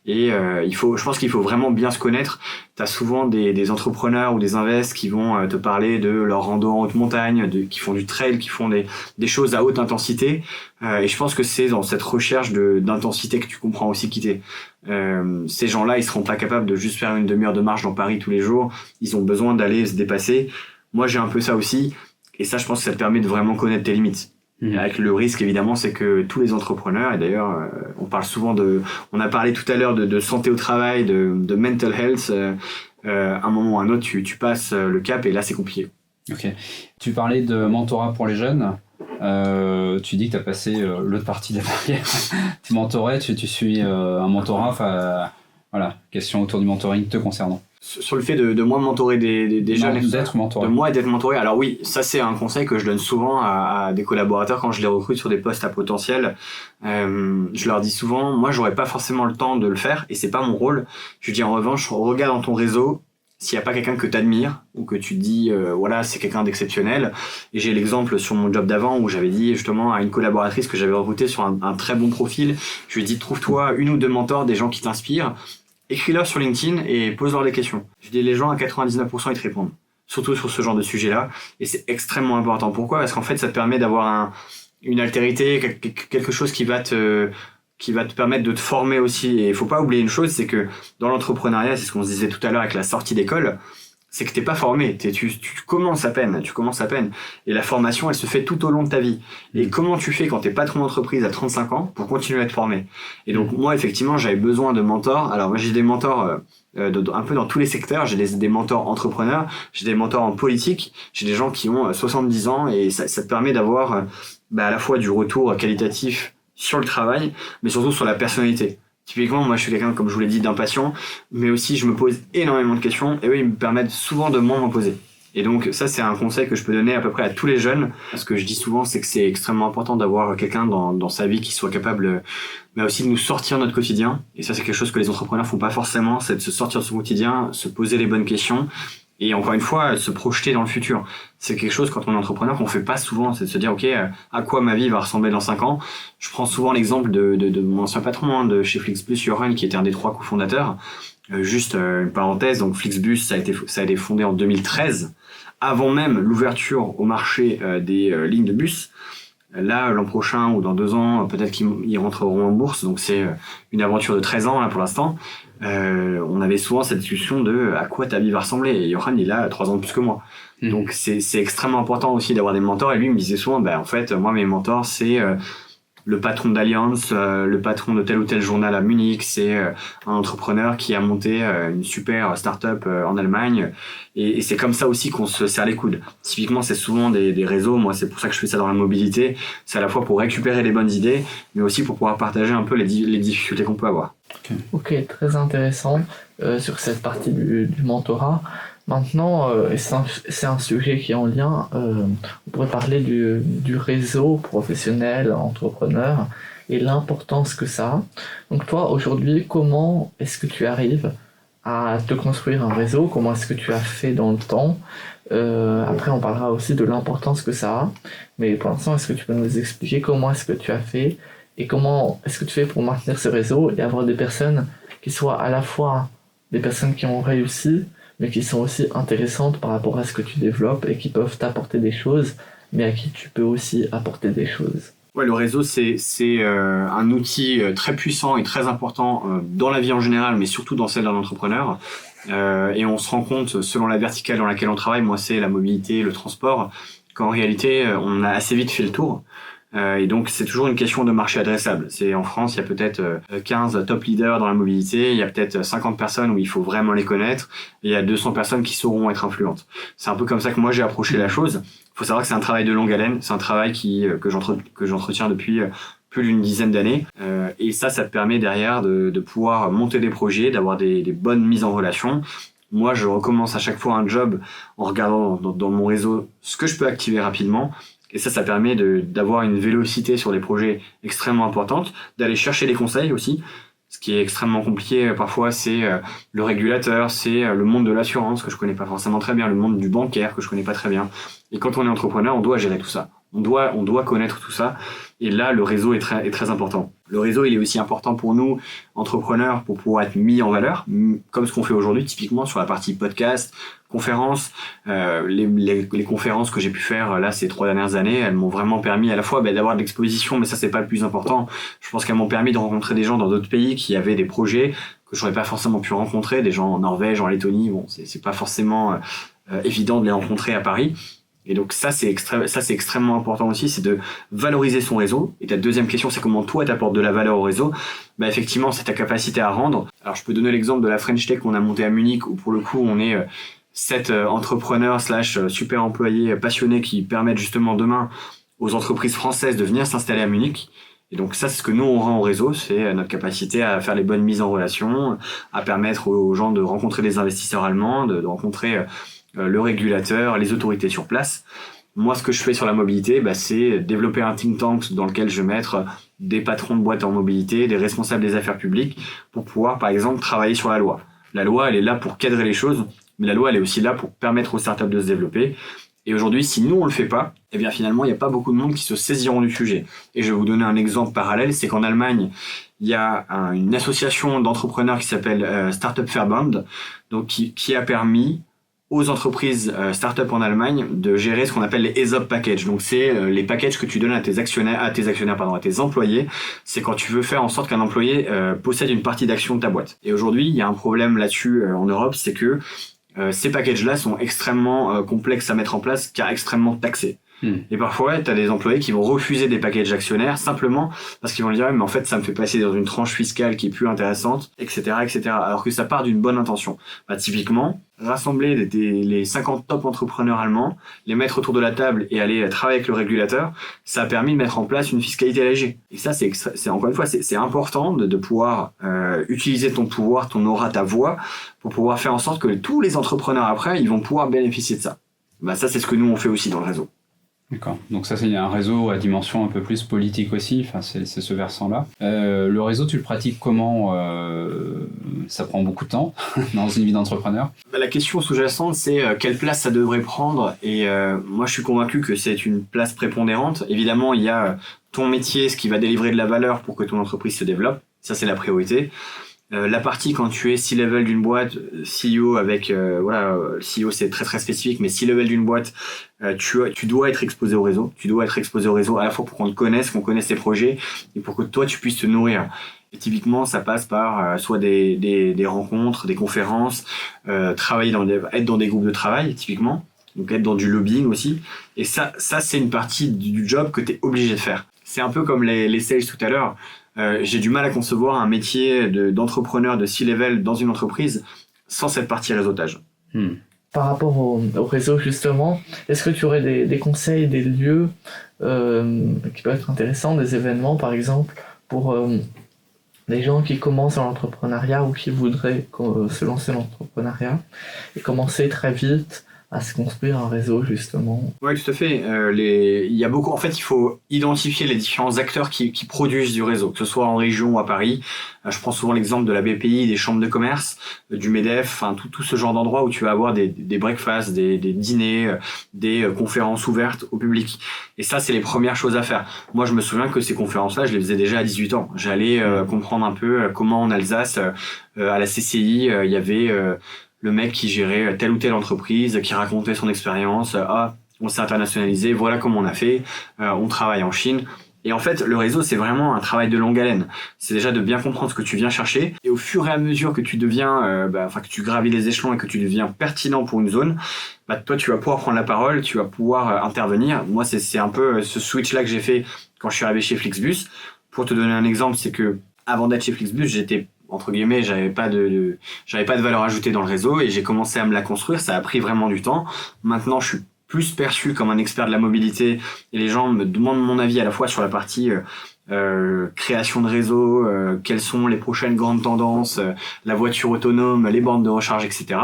Et je pense qu'il faut vraiment bien se connaître. T'as souvent des entrepreneurs ou des invests qui vont te parler de leur rando en haute montagne, qui font du trail, qui font des choses à haute intensité. Et je pense que c'est dans cette recherche d'intensité que tu comprends aussi quitter. Ces gens-là, ils seront pas capables de juste faire une demi-heure de marche dans Paris tous les jours. Ils ont besoin d'aller se dépasser. Moi, j'ai un peu ça aussi. Et ça, je pense que ça te permet de vraiment connaître tes limites. Et avec le risque, évidemment, c'est que tous les entrepreneurs, et d'ailleurs, on parle souvent on a parlé tout à l'heure de santé au travail, de mental health, à un moment ou à un autre, tu passes le cap et là, c'est compliqué. Ok. Tu parlais de mentorat pour les jeunes. Tu dis que tu as passé l'autre partie de la barrière. Tu mentorais, tu suis un mentorat. Enfin, voilà, question autour du mentoring te concernant. Sur le fait de moi mentorer des jeunes, d'être mentoré. De moi et d'être mentoré. Alors oui, ça c'est un conseil que je donne souvent à des collaborateurs quand je les recrute sur des postes à potentiel. Je leur dis souvent, moi j'aurais pas forcément le temps de le faire et c'est pas mon rôle. Je dis en revanche, regarde dans ton réseau s'il y a pas quelqu'un que t'admires ou que tu te dis voilà c'est quelqu'un d'exceptionnel. Et j'ai l'exemple sur mon job d'avant où j'avais dit justement à une collaboratrice que j'avais recrutée sur un très bon profil, je lui ai dit trouve-toi une ou deux mentors, des gens qui t'inspirent. Écris-leur sur LinkedIn et pose-leur des questions. Je dis les gens à 99% ils te répondent. Surtout sur ce genre de sujet-là. Et c'est extrêmement important. Pourquoi ? Parce qu'en fait ça te permet d'avoir une altérité, quelque chose qui va te permettre de te former aussi. Et il faut pas oublier une chose, c'est que dans l'entrepreneuriat, c'est ce qu'on se disait tout à l'heure avec la sortie d'école, c'est que t'es pas formé, tu commences à peine. Et la formation, elle se fait tout au long de ta vie. Et comment tu fais quand t'es patron d'entreprise à 35 ans pour continuer à être formé ? Et donc, moi, effectivement, j'avais besoin de mentors. Alors, moi, j'ai des mentors un peu dans tous les secteurs. J'ai des mentors entrepreneurs, j'ai des mentors en politique, j'ai des gens qui ont 70 ans et ça te permet d'avoir à la fois du retour qualitatif sur le travail, mais surtout sur la personnalité. Typiquement, moi, je suis quelqu'un, comme je vous l'ai dit, d'impatient, mais aussi, je me pose énormément de questions, et eux, ils me permettent souvent de moins m'en poser. Et donc, ça, c'est un conseil que je peux donner à peu près à tous les jeunes. Ce que je dis souvent, c'est que c'est extrêmement important d'avoir quelqu'un dans sa vie qui soit capable, mais aussi de nous sortir de notre quotidien. Et ça, c'est quelque chose que les entrepreneurs font pas forcément, c'est de se sortir de son quotidien, se poser les bonnes questions, et encore une fois, se projeter dans le futur. C'est quelque chose, quand on est entrepreneur, qu'on fait pas souvent, c'est de se dire, ok, à quoi ma vie va ressembler dans 5 ans. Je prends souvent l'exemple de mon ancien patron, de chez Flixbus, Johan, qui était un des 3 cofondateurs. Juste une parenthèse, donc Flixbus, ça a été fondé en 2013, avant même l'ouverture au marché des lignes de bus. Là, l'an prochain ou dans 2 ans, peut-être qu'ils rentreront en bourse, donc c'est une aventure de 13 ans là pour l'instant. On avait souvent cette discussion de à quoi ta vie va ressembler. Et Johan, il a 3 ans de plus que moi. Donc c'est extrêmement important aussi d'avoir des mentors. Et lui, il me disait souvent, en fait, moi, mes mentors, c'est le patron d'Allianz, le patron de tel ou tel journal à Munich, c'est un entrepreneur qui a monté une super start-up en Allemagne. Et c'est comme ça aussi qu'on se serre les coudes. Typiquement, c'est souvent des réseaux. Moi, c'est pour ça que je fais ça dans la mobilité. C'est à la fois pour récupérer les bonnes idées, mais aussi pour pouvoir partager un peu les difficultés qu'on peut avoir. Ok, très intéressant sur cette partie du mentorat. Maintenant, et c'est un sujet qui est en lien, on pourrait parler du réseau professionnel, entrepreneur, et l'importance que ça a. Donc toi, aujourd'hui, comment est-ce que tu arrives à te construire un réseau ? Comment est-ce que tu as fait dans le temps ? Après, on parlera aussi de l'importance que ça a. Mais pour l'instant, est-ce que tu peux nous expliquer comment est-ce que tu as fait et comment est-ce que tu fais pour maintenir ce réseau et avoir des personnes qui soient à la fois des personnes qui ont réussi, mais qui sont aussi intéressantes par rapport à ce que tu développes et qui peuvent t'apporter des choses, mais à qui tu peux aussi apporter des choses. Ouais, le réseau, c'est un outil très puissant et très important dans la vie en général, mais surtout dans celle d'un entrepreneur. Et on se rend compte, selon la verticale dans laquelle on travaille, moi c'est la mobilité, le transport, qu'en réalité, on a assez vite fait le tour. Et donc c'est toujours une question de marché adressable. C'est en France, il y a peut-être 15 top leaders dans la mobilité, il y a peut-être 50 personnes où il faut vraiment les connaître, et il y a 200 personnes qui sauront être influentes. C'est un peu comme ça que moi j'ai approché la chose. Il faut savoir que c'est un travail de longue haleine, c'est un travail que j'entretiens depuis plus d'une dizaine d'années, et ça te permet derrière de pouvoir monter des projets, d'avoir des bonnes mises en relation. Moi, je recommence à chaque fois un job en regardant dans mon réseau ce que je peux activer rapidement. Et ça permet d'avoir une vélocité sur des projets extrêmement importantes, d'aller chercher des conseils aussi. Ce qui est extrêmement compliqué parfois, c'est le régulateur, c'est le monde de l'assurance que je connais pas forcément très bien, le monde du bancaire que je connais pas très bien. Et quand on est entrepreneur, on doit gérer tout ça. On doit connaître tout ça. Et là, le réseau est très important. Le réseau, il est aussi important pour nous, entrepreneurs, pour pouvoir être mis en valeur, comme ce qu'on fait aujourd'hui, typiquement sur la partie podcast, conférences. Les conférences que j'ai pu faire là ces 3 dernières années, elles m'ont vraiment permis à la fois d'avoir de l'exposition, mais ça, c'est pas le plus important. Je pense qu'elles m'ont permis de rencontrer des gens dans d'autres pays qui avaient des projets que j'aurais pas forcément pu rencontrer, des gens en Norvège, en Lettonie. Bon, c'est pas forcément évident de les rencontrer à Paris. Et donc ça c'est extrêmement important aussi, c'est de valoriser son réseau. Et ta deuxième question, c'est comment toi t'apportes de la valeur au réseau. Bah effectivement, c'est ta capacité à rendre. Alors je peux donner l'exemple de la French Tech qu'on a montée à Munich, où pour le coup on est 7 entrepreneurs / super employés passionnés qui permettent justement demain aux entreprises françaises de venir s'installer à Munich. Et donc ça, c'est ce que nous on rend au réseau, c'est notre capacité à faire les bonnes mises en relation, à permettre aux gens de rencontrer des investisseurs allemands, de rencontrer le régulateur, les autorités sur place. Moi, ce que je fais sur la mobilité, c'est développer un think tank dans lequel je vais mettre des patrons de boîtes en mobilité, des responsables des affaires publiques, pour pouvoir, par exemple, travailler sur la loi. La loi, elle est là pour cadrer les choses, mais la loi, elle est aussi là pour permettre aux startups de se développer. Et aujourd'hui, si nous, on le fait pas, eh bien finalement, il n'y a pas beaucoup de monde qui se saisiront du sujet. Et je vais vous donner un exemple parallèle, c'est qu'en Allemagne, il y a une association d'entrepreneurs qui s'appelle Startup Verband, donc qui a permis aux entreprises start-up en Allemagne de gérer ce qu'on appelle les ESOP packages. Donc c'est les packages que tu donnes à tes employés. C'est quand tu veux faire en sorte qu'un employé possède une partie d'action de ta boîte. Et aujourd'hui, il y a un problème là-dessus en Europe, c'est que ces packages-là sont extrêmement complexes à mettre en place car extrêmement taxés. Et parfois, tu as des employés qui vont refuser des packages actionnaires simplement parce qu'ils vont dire « mais en fait, ça me fait passer dans une tranche fiscale qui est plus intéressante, etc. etc. » Alors que ça part d'une bonne intention. Typiquement, rassembler les 50 top entrepreneurs allemands, les mettre autour de la table et aller travailler avec le régulateur, ça a permis de mettre en place une fiscalité allégée. Et ça, c'est encore une fois, c'est important de pouvoir utiliser ton pouvoir, ton aura, ta voix, pour pouvoir faire en sorte que tous les entrepreneurs après, ils vont pouvoir bénéficier de ça. Ça, c'est ce que nous, on fait aussi dans le réseau. D'accord. Donc ça, c'est un réseau à dimension un peu plus politique aussi. Enfin, c'est ce versant-là. Le réseau, tu le pratiques comment ça prend beaucoup de temps dans une vie d'entrepreneur. La question sous-jacente, c'est quelle place ça devrait prendre. Et moi, je suis convaincu que c'est une place prépondérante. Évidemment, il y a ton métier, ce qui va délivrer de la valeur pour que ton entreprise se développe. Ça, c'est la priorité. La partie quand tu es C-level d'une boîte, CEO avec CEO c'est très très spécifique, mais C-level d'une boîte, tu dois être exposé au réseau. Tu dois être exposé au réseau à la fois pour qu'on te connaisse, qu'on connaisse tes projets, et pour que toi tu puisses te nourrir. Et typiquement, ça passe par soit des rencontres, des conférences, être dans des groupes de travail typiquement, donc être dans du lobbying aussi. Et ça c'est une partie du job que tu es obligé de faire. C'est un peu comme les sales tout à l'heure. J'ai du mal à concevoir un métier d'entrepreneur de C-level dans une entreprise sans cette partie réseautage. Par rapport au réseau justement, est-ce que tu aurais des conseils, des lieux qui peuvent être intéressants, des événements par exemple, pour les gens qui commencent dans l'entrepreneuriat ou qui voudraient se lancer dans l'entrepreneuriat et commencer très vite à se construire un réseau justement. Oui, tout à fait. Il y a beaucoup. En fait, il faut identifier les différents acteurs qui produisent du réseau, que ce soit en région ou à Paris. Je prends souvent l'exemple de la BPI, des chambres de commerce, du MEDEF, tout ce genre d'endroits où tu vas avoir des breakfasts, des dîners, des conférences ouvertes au public. Et ça, c'est les premières choses à faire. Moi, je me souviens que ces conférences-là, je les faisais déjà à 18 ans. J'allais comprendre un peu comment en Alsace, à la CCI, il y avait le mec qui gérait telle ou telle entreprise, qui racontait son expérience. On s'est internationalisé, voilà comment on a fait, on travaille en Chine. Et en fait, le réseau, c'est vraiment un travail de longue haleine. C'est déjà de bien comprendre ce que tu viens chercher. Et au fur et à mesure que tu deviens, que tu gravis les échelons et que tu deviens pertinent pour une zone, toi, tu vas pouvoir prendre la parole, tu vas pouvoir intervenir. Moi, c'est un peu ce switch-là que j'ai fait quand je suis arrivé chez Flixbus. Pour te donner un exemple, c'est que avant d'être chez Flixbus, j'étais entre guillemets, j'avais pas de valeur ajoutée dans le réseau et j'ai commencé à me la construire. Ça a pris vraiment du temps. Maintenant, je suis plus perçu comme un expert de la mobilité et les gens me demandent mon avis à la fois sur la partie création de réseau, quelles sont les prochaines grandes tendances, la voiture autonome, les bornes de recharge, etc.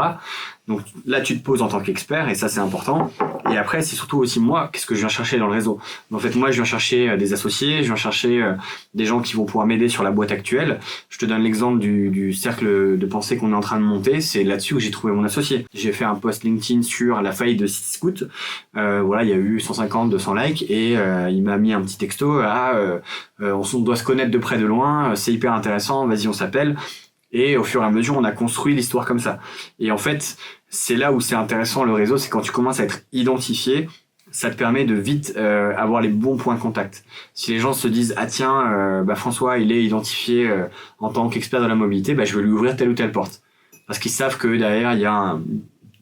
Donc là, tu te poses en tant qu'expert et ça, c'est important. Et après, c'est surtout aussi moi, qu'est-ce que je viens chercher dans le réseau. En fait, moi, je viens chercher des associés, je viens chercher des gens qui vont pouvoir m'aider sur la boîte actuelle. Je te donne l'exemple du cercle de pensée qu'on est en train de monter. C'est là-dessus que j'ai trouvé mon associé. J'ai fait un post LinkedIn sur la faillite de Cityscoot. Il y a eu 150, 200 likes et il m'a mis un petit texto. On doit se connaître de près de loin, c'est hyper intéressant, vas-y, on s'appelle. Et au fur et à mesure, on a construit l'histoire comme ça. Et en fait, c'est là où c'est intéressant le réseau, c'est quand tu commences à être identifié, ça te permet de vite avoir les bons points de contact. Si les gens se disent François, il est identifié en tant qu'expert de la mobilité, je vais lui ouvrir telle ou telle porte. Parce qu'ils savent que derrière, il y a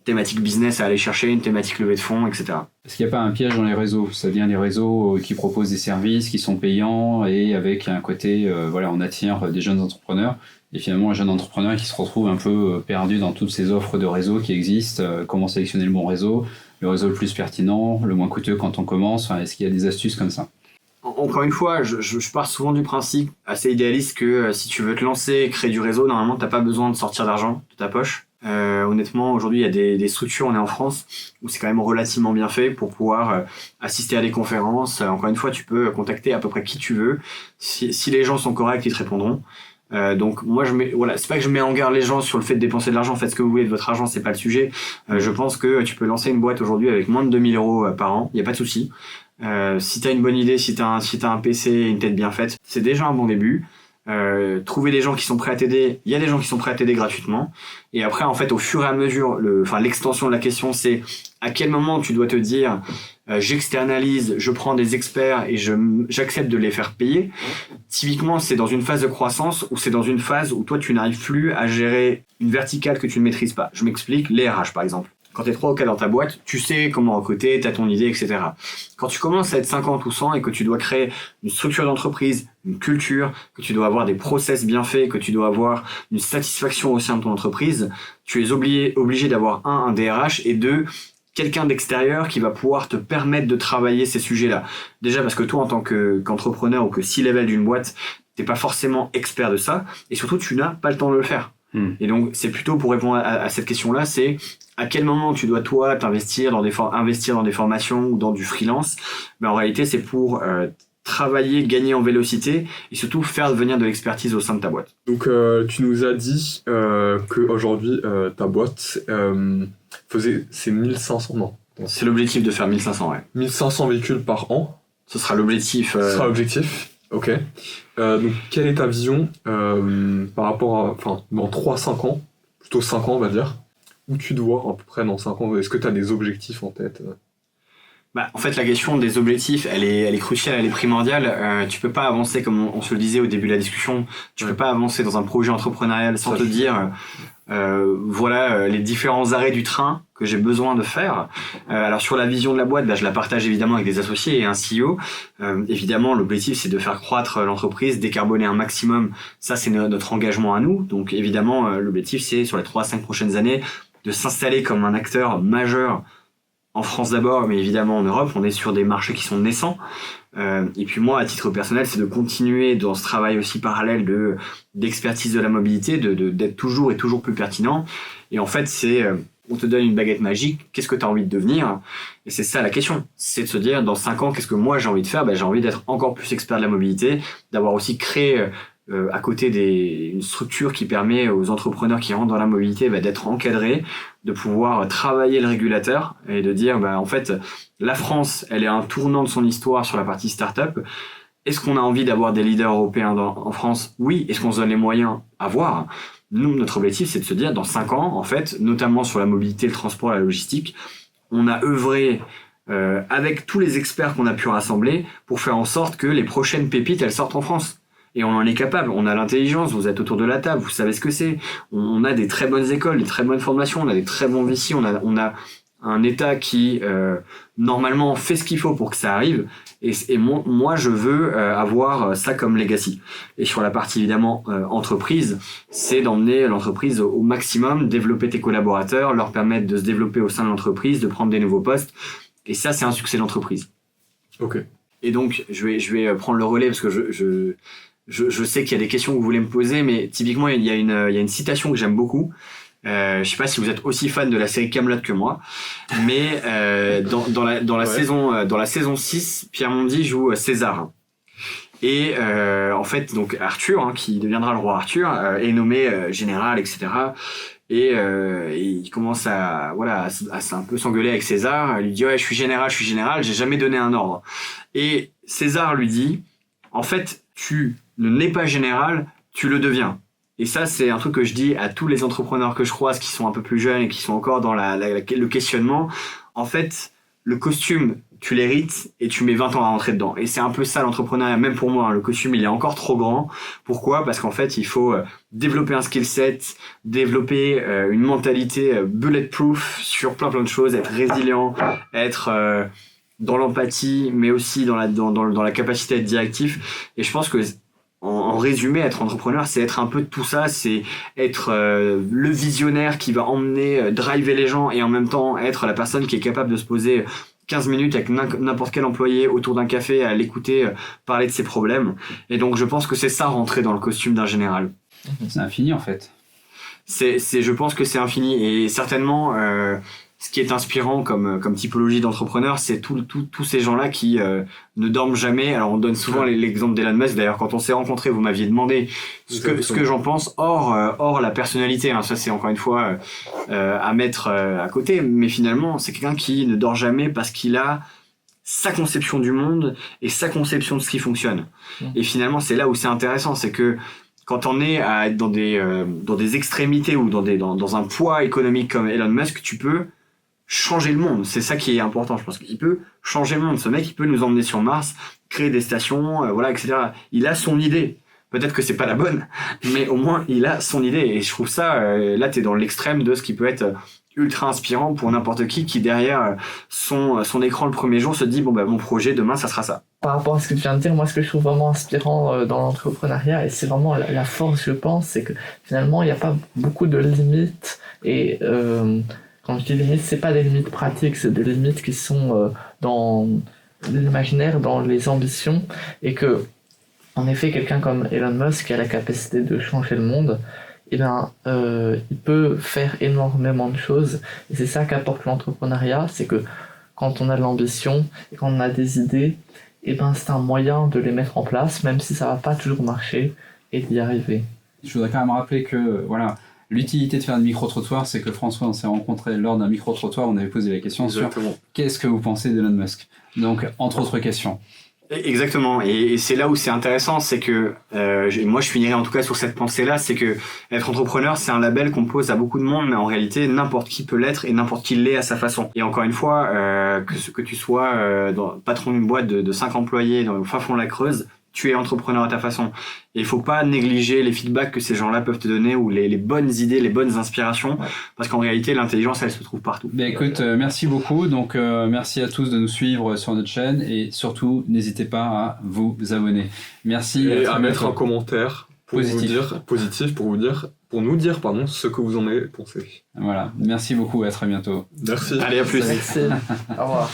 thématique business à aller chercher, une thématique levée de fonds, etc. Est-ce qu'il n'y a pas un piège dans les réseaux? C'est-à-dire les réseaux qui proposent des services qui sont payants et avec un côté, on attire des jeunes entrepreneurs. Et finalement, un jeune entrepreneur qui se retrouve un peu perdu dans toutes ces offres de réseaux qui existent. Comment sélectionner le bon réseau, le réseau le plus pertinent, le moins coûteux quand on commence. Est-ce qu'il y a des astuces comme ça? Encore une fois, je pars souvent du principe assez idéaliste que si tu veux te lancer, créer du réseau, normalement, t'as pas besoin de sortir d'argent de ta poche. Honnêtement, aujourd'hui, il y a des structures, on est en France, où c'est quand même relativement bien fait pour pouvoir assister à des conférences. Encore une fois, tu peux contacter à peu près qui tu veux. Si les gens sont corrects, ils te répondront. Donc moi c'est pas que je mets en garde les gens sur le fait de dépenser de l'argent, faites ce que vous voulez de votre argent, c'est pas le sujet. Je pense que tu peux lancer une boîte aujourd'hui avec moins de 2000 euros par an, y a pas de souci. Si t'as une bonne idée, si t'as un PC et une tête bien faite, c'est déjà un bon début. Trouver des gens qui sont prêts à t'aider, il y a des gens qui sont prêts à t'aider gratuitement. Et après, en fait, au fur et à mesure, l'extension de la question, c'est à quel moment tu dois te dire j'externalise, je prends des experts et j'accepte de les faire payer. Typiquement, c'est dans une phase de croissance ou c'est dans une phase où toi, tu n'arrives plus à gérer une verticale que tu ne maîtrises pas. Je m'explique, les RH par exemple. Quand t'es 3 ou 4 dans ta boîte, tu sais comment recruter, t'as ton idée, etc. Quand tu commences à être 50 ou 100 et que tu dois créer une structure d'entreprise, une culture, que tu dois avoir des process bien faits, que tu dois avoir une satisfaction au sein de ton entreprise, tu es obligé d'avoir un DRH et deux, quelqu'un d'extérieur qui va pouvoir te permettre de travailler ces sujets-là. Déjà parce que toi, en tant qu'entrepreneur ou que C-level d'une boîte, t'es pas forcément expert de ça et surtout, tu n'as pas le temps de le faire. Et donc, c'est plutôt pour répondre à cette question-là, c'est à quel moment tu dois, toi, investir dans des formations ou dans du freelance. En réalité, c'est pour travailler, gagner en vélocité et surtout faire venir de l'expertise au sein de ta boîte. Donc, tu nous as dit qu'aujourd'hui, ta boîte c'est 1500, non? C'est l'objectif de faire 1500, ouais. 1500 véhicules par an. Ce sera l'objectif. Ce sera l'objectif. Ok. Donc, quelle est ta vision par rapport à, dans 3-5 ans, plutôt 5 ans, on va dire, où tu te vois à peu près dans 5 ans? Est-ce que tu as des objectifs en tête? En fait, la question des objectifs, elle est cruciale, elle est primordiale. Tu peux pas avancer, comme on se le disait au début de la discussion, tu peux pas avancer dans un projet entrepreneurial sans te dire, les différents arrêts du train que j'ai besoin de faire. Alors sur la vision de la boîte, je la partage évidemment avec des associés et un CEO. Évidemment, l'objectif c'est de faire croître l'entreprise, décarboner un maximum. Ça, c'est notre engagement à nous. Donc évidemment, l'objectif c'est sur les 3 à 5 prochaines années de s'installer comme un acteur majeur en France d'abord, mais évidemment en Europe. On est sur des marchés qui sont naissants. Et puis moi, à titre personnel, c'est de continuer dans ce travail aussi parallèle d'expertise de la mobilité, d'être toujours et toujours plus pertinent. Et en fait, on te donne une baguette magique, qu'est-ce que tu as envie de devenir? Et c'est ça la question. C'est de se dire, dans 5 ans, qu'est-ce que moi j'ai envie de faire? J'ai envie d'être encore plus expert de la mobilité, d'avoir aussi créé à côté une structure qui permet aux entrepreneurs qui rentrent dans la mobilité d'être encadrés, de pouvoir travailler le régulateur et de dire en fait la France elle est à un tournant de son histoire sur la partie start-up. Est-ce qu'on a envie d'avoir des leaders européens en France? Oui. Est-ce qu'on se donne les moyens? À voir. Nous, notre objectif c'est de se dire dans 5 ans en fait, notamment sur la mobilité, le transport, la logistique, on a œuvré avec tous les experts qu'on a pu rassembler pour faire en sorte que les prochaines pépites elles sortent en France. Et on en est capable, on a l'intelligence, vous êtes autour de la table, vous savez ce que c'est. On a des très bonnes écoles, des très bonnes formations, on a des très bons VC, on a un État qui normalement fait ce qu'il faut pour que ça arrive. Et moi, je veux avoir ça comme legacy. Et sur la partie évidemment entreprise, c'est d'emmener l'entreprise au maximum, développer tes collaborateurs, leur permettre de se développer au sein de l'entreprise, de prendre des nouveaux postes. Et ça, c'est un succès d'entreprise. Ok. Et donc, je vais prendre le relais parce que je sais qu'il y a des questions que vous voulez me poser, mais typiquement, il y a une citation que j'aime beaucoup. Je sais pas si vous êtes aussi fan de la série Kaamelott que moi, mais dans la saison 6, Pierre Mondy joue César. Et en fait, donc Arthur, qui deviendra le roi Arthur, est nommé général, etc. Et il commence à un peu s'engueuler avec César. Il lui dit je suis général, j'ai jamais donné un ordre. Et César lui dit en fait, tu ne n'es pas général, tu le deviens. Et ça, c'est un truc que je dis à tous les entrepreneurs que je croise qui sont un peu plus jeunes et qui sont encore dans le questionnement. En fait, le costume tu l'hérites et tu mets 20 ans à rentrer dedans. Et c'est un peu ça l'entrepreneuriat, même pour moi, hein, le costume il est encore trop grand. Pourquoi ? Parce qu'en fait il faut développer un skill set, développer une mentalité bulletproof sur plein de choses, être résilient, être dans l'empathie, mais aussi dans la capacité à être directif. Et je pense que en résumé, être entrepreneur, c'est être un peu de tout ça, c'est être le visionnaire qui va emmener, driver les gens et en même temps être la personne qui est capable de se poser 15 minutes avec n'importe quel employé autour d'un café à l'écouter parler de ses problèmes. Et donc je pense que c'est ça rentrer dans le costume d'un général. C'est infini en fait. Je pense que c'est infini et certainement ce qui est inspirant comme typologie d'entrepreneur, c'est tous ces gens-là qui ne dorment jamais. Alors on donne souvent l'exemple d'Elon Musk. D'ailleurs, quand on s'est rencontrés, vous m'aviez demandé ce que j'en pense hors la personnalité. Hein. Ça, c'est encore une fois à mettre à côté. Mais finalement, c'est quelqu'un qui ne dort jamais parce qu'il a sa conception du monde et sa conception de ce qui fonctionne. Et finalement, c'est là où c'est intéressant, c'est que quand on est à être dans des extrémités ou dans un poids économique comme Elon Musk, tu peux changer le monde. C'est ça qui est important. Je pense qu'il peut changer le monde. Ce mec, il peut nous emmener sur Mars, créer des stations, voilà, etc. Il a son idée. Peut-être que c'est pas la bonne, mais au moins, il a son idée. Et je trouve ça, là, t'es dans l'extrême de ce qui peut être ultra inspirant pour n'importe qui derrière son écran le premier jour se dit, bon, bah, mon projet, demain, ça sera ça. Par rapport à ce que tu viens de dire, moi, ce que je trouve vraiment inspirant dans l'entrepreneuriat, et c'est vraiment la force, je pense, c'est que finalement, il n'y a pas beaucoup de limites. Et quand je dis limites, c'est pas des limites pratiques, c'est des limites qui sont dans l'imaginaire, dans les ambitions, et que, en effet, quelqu'un comme Elon Musk qui a la capacité de changer le monde, il peut faire énormément de choses. Et c'est ça qu'apporte l'entrepreneuriat, c'est que quand on a de l'ambition et quand on a des idées, c'est un moyen de les mettre en place, même si ça va pas toujours marcher, et d'y arriver. Je voudrais quand même rappeler que voilà, l'utilité de faire un micro-trottoir, c'est que François, on s'est rencontrés lors d'un micro-trottoir, on avait posé la question sur qu'est-ce que vous pensez d'Elon Musk. Donc, entre autres questions. Exactement, et c'est là où c'est intéressant, c'est que moi je finirai en tout cas sur cette pensée-là, c'est que être entrepreneur, c'est un label qu'on pose à beaucoup de monde, mais en réalité n'importe qui peut l'être et n'importe qui l'est à sa façon. Et encore une fois, que tu sois patron d'une boîte de 5 employés dans le fin fond de la Creuse, tu es entrepreneur à ta façon. Et il faut pas négliger les feedbacks que ces gens-là peuvent te donner ou les bonnes idées, les bonnes inspirations, parce qu'en réalité, l'intelligence, elle se trouve partout. Ben écoute, merci beaucoup. Donc, merci à tous de nous suivre sur notre chaîne et surtout, n'hésitez pas à vous abonner. Merci. Et à mettre un commentaire positif pour nous dire ce que vous en avez pensé. Voilà. Merci beaucoup et à très bientôt. Merci. Allez, à plus. Merci. Au revoir.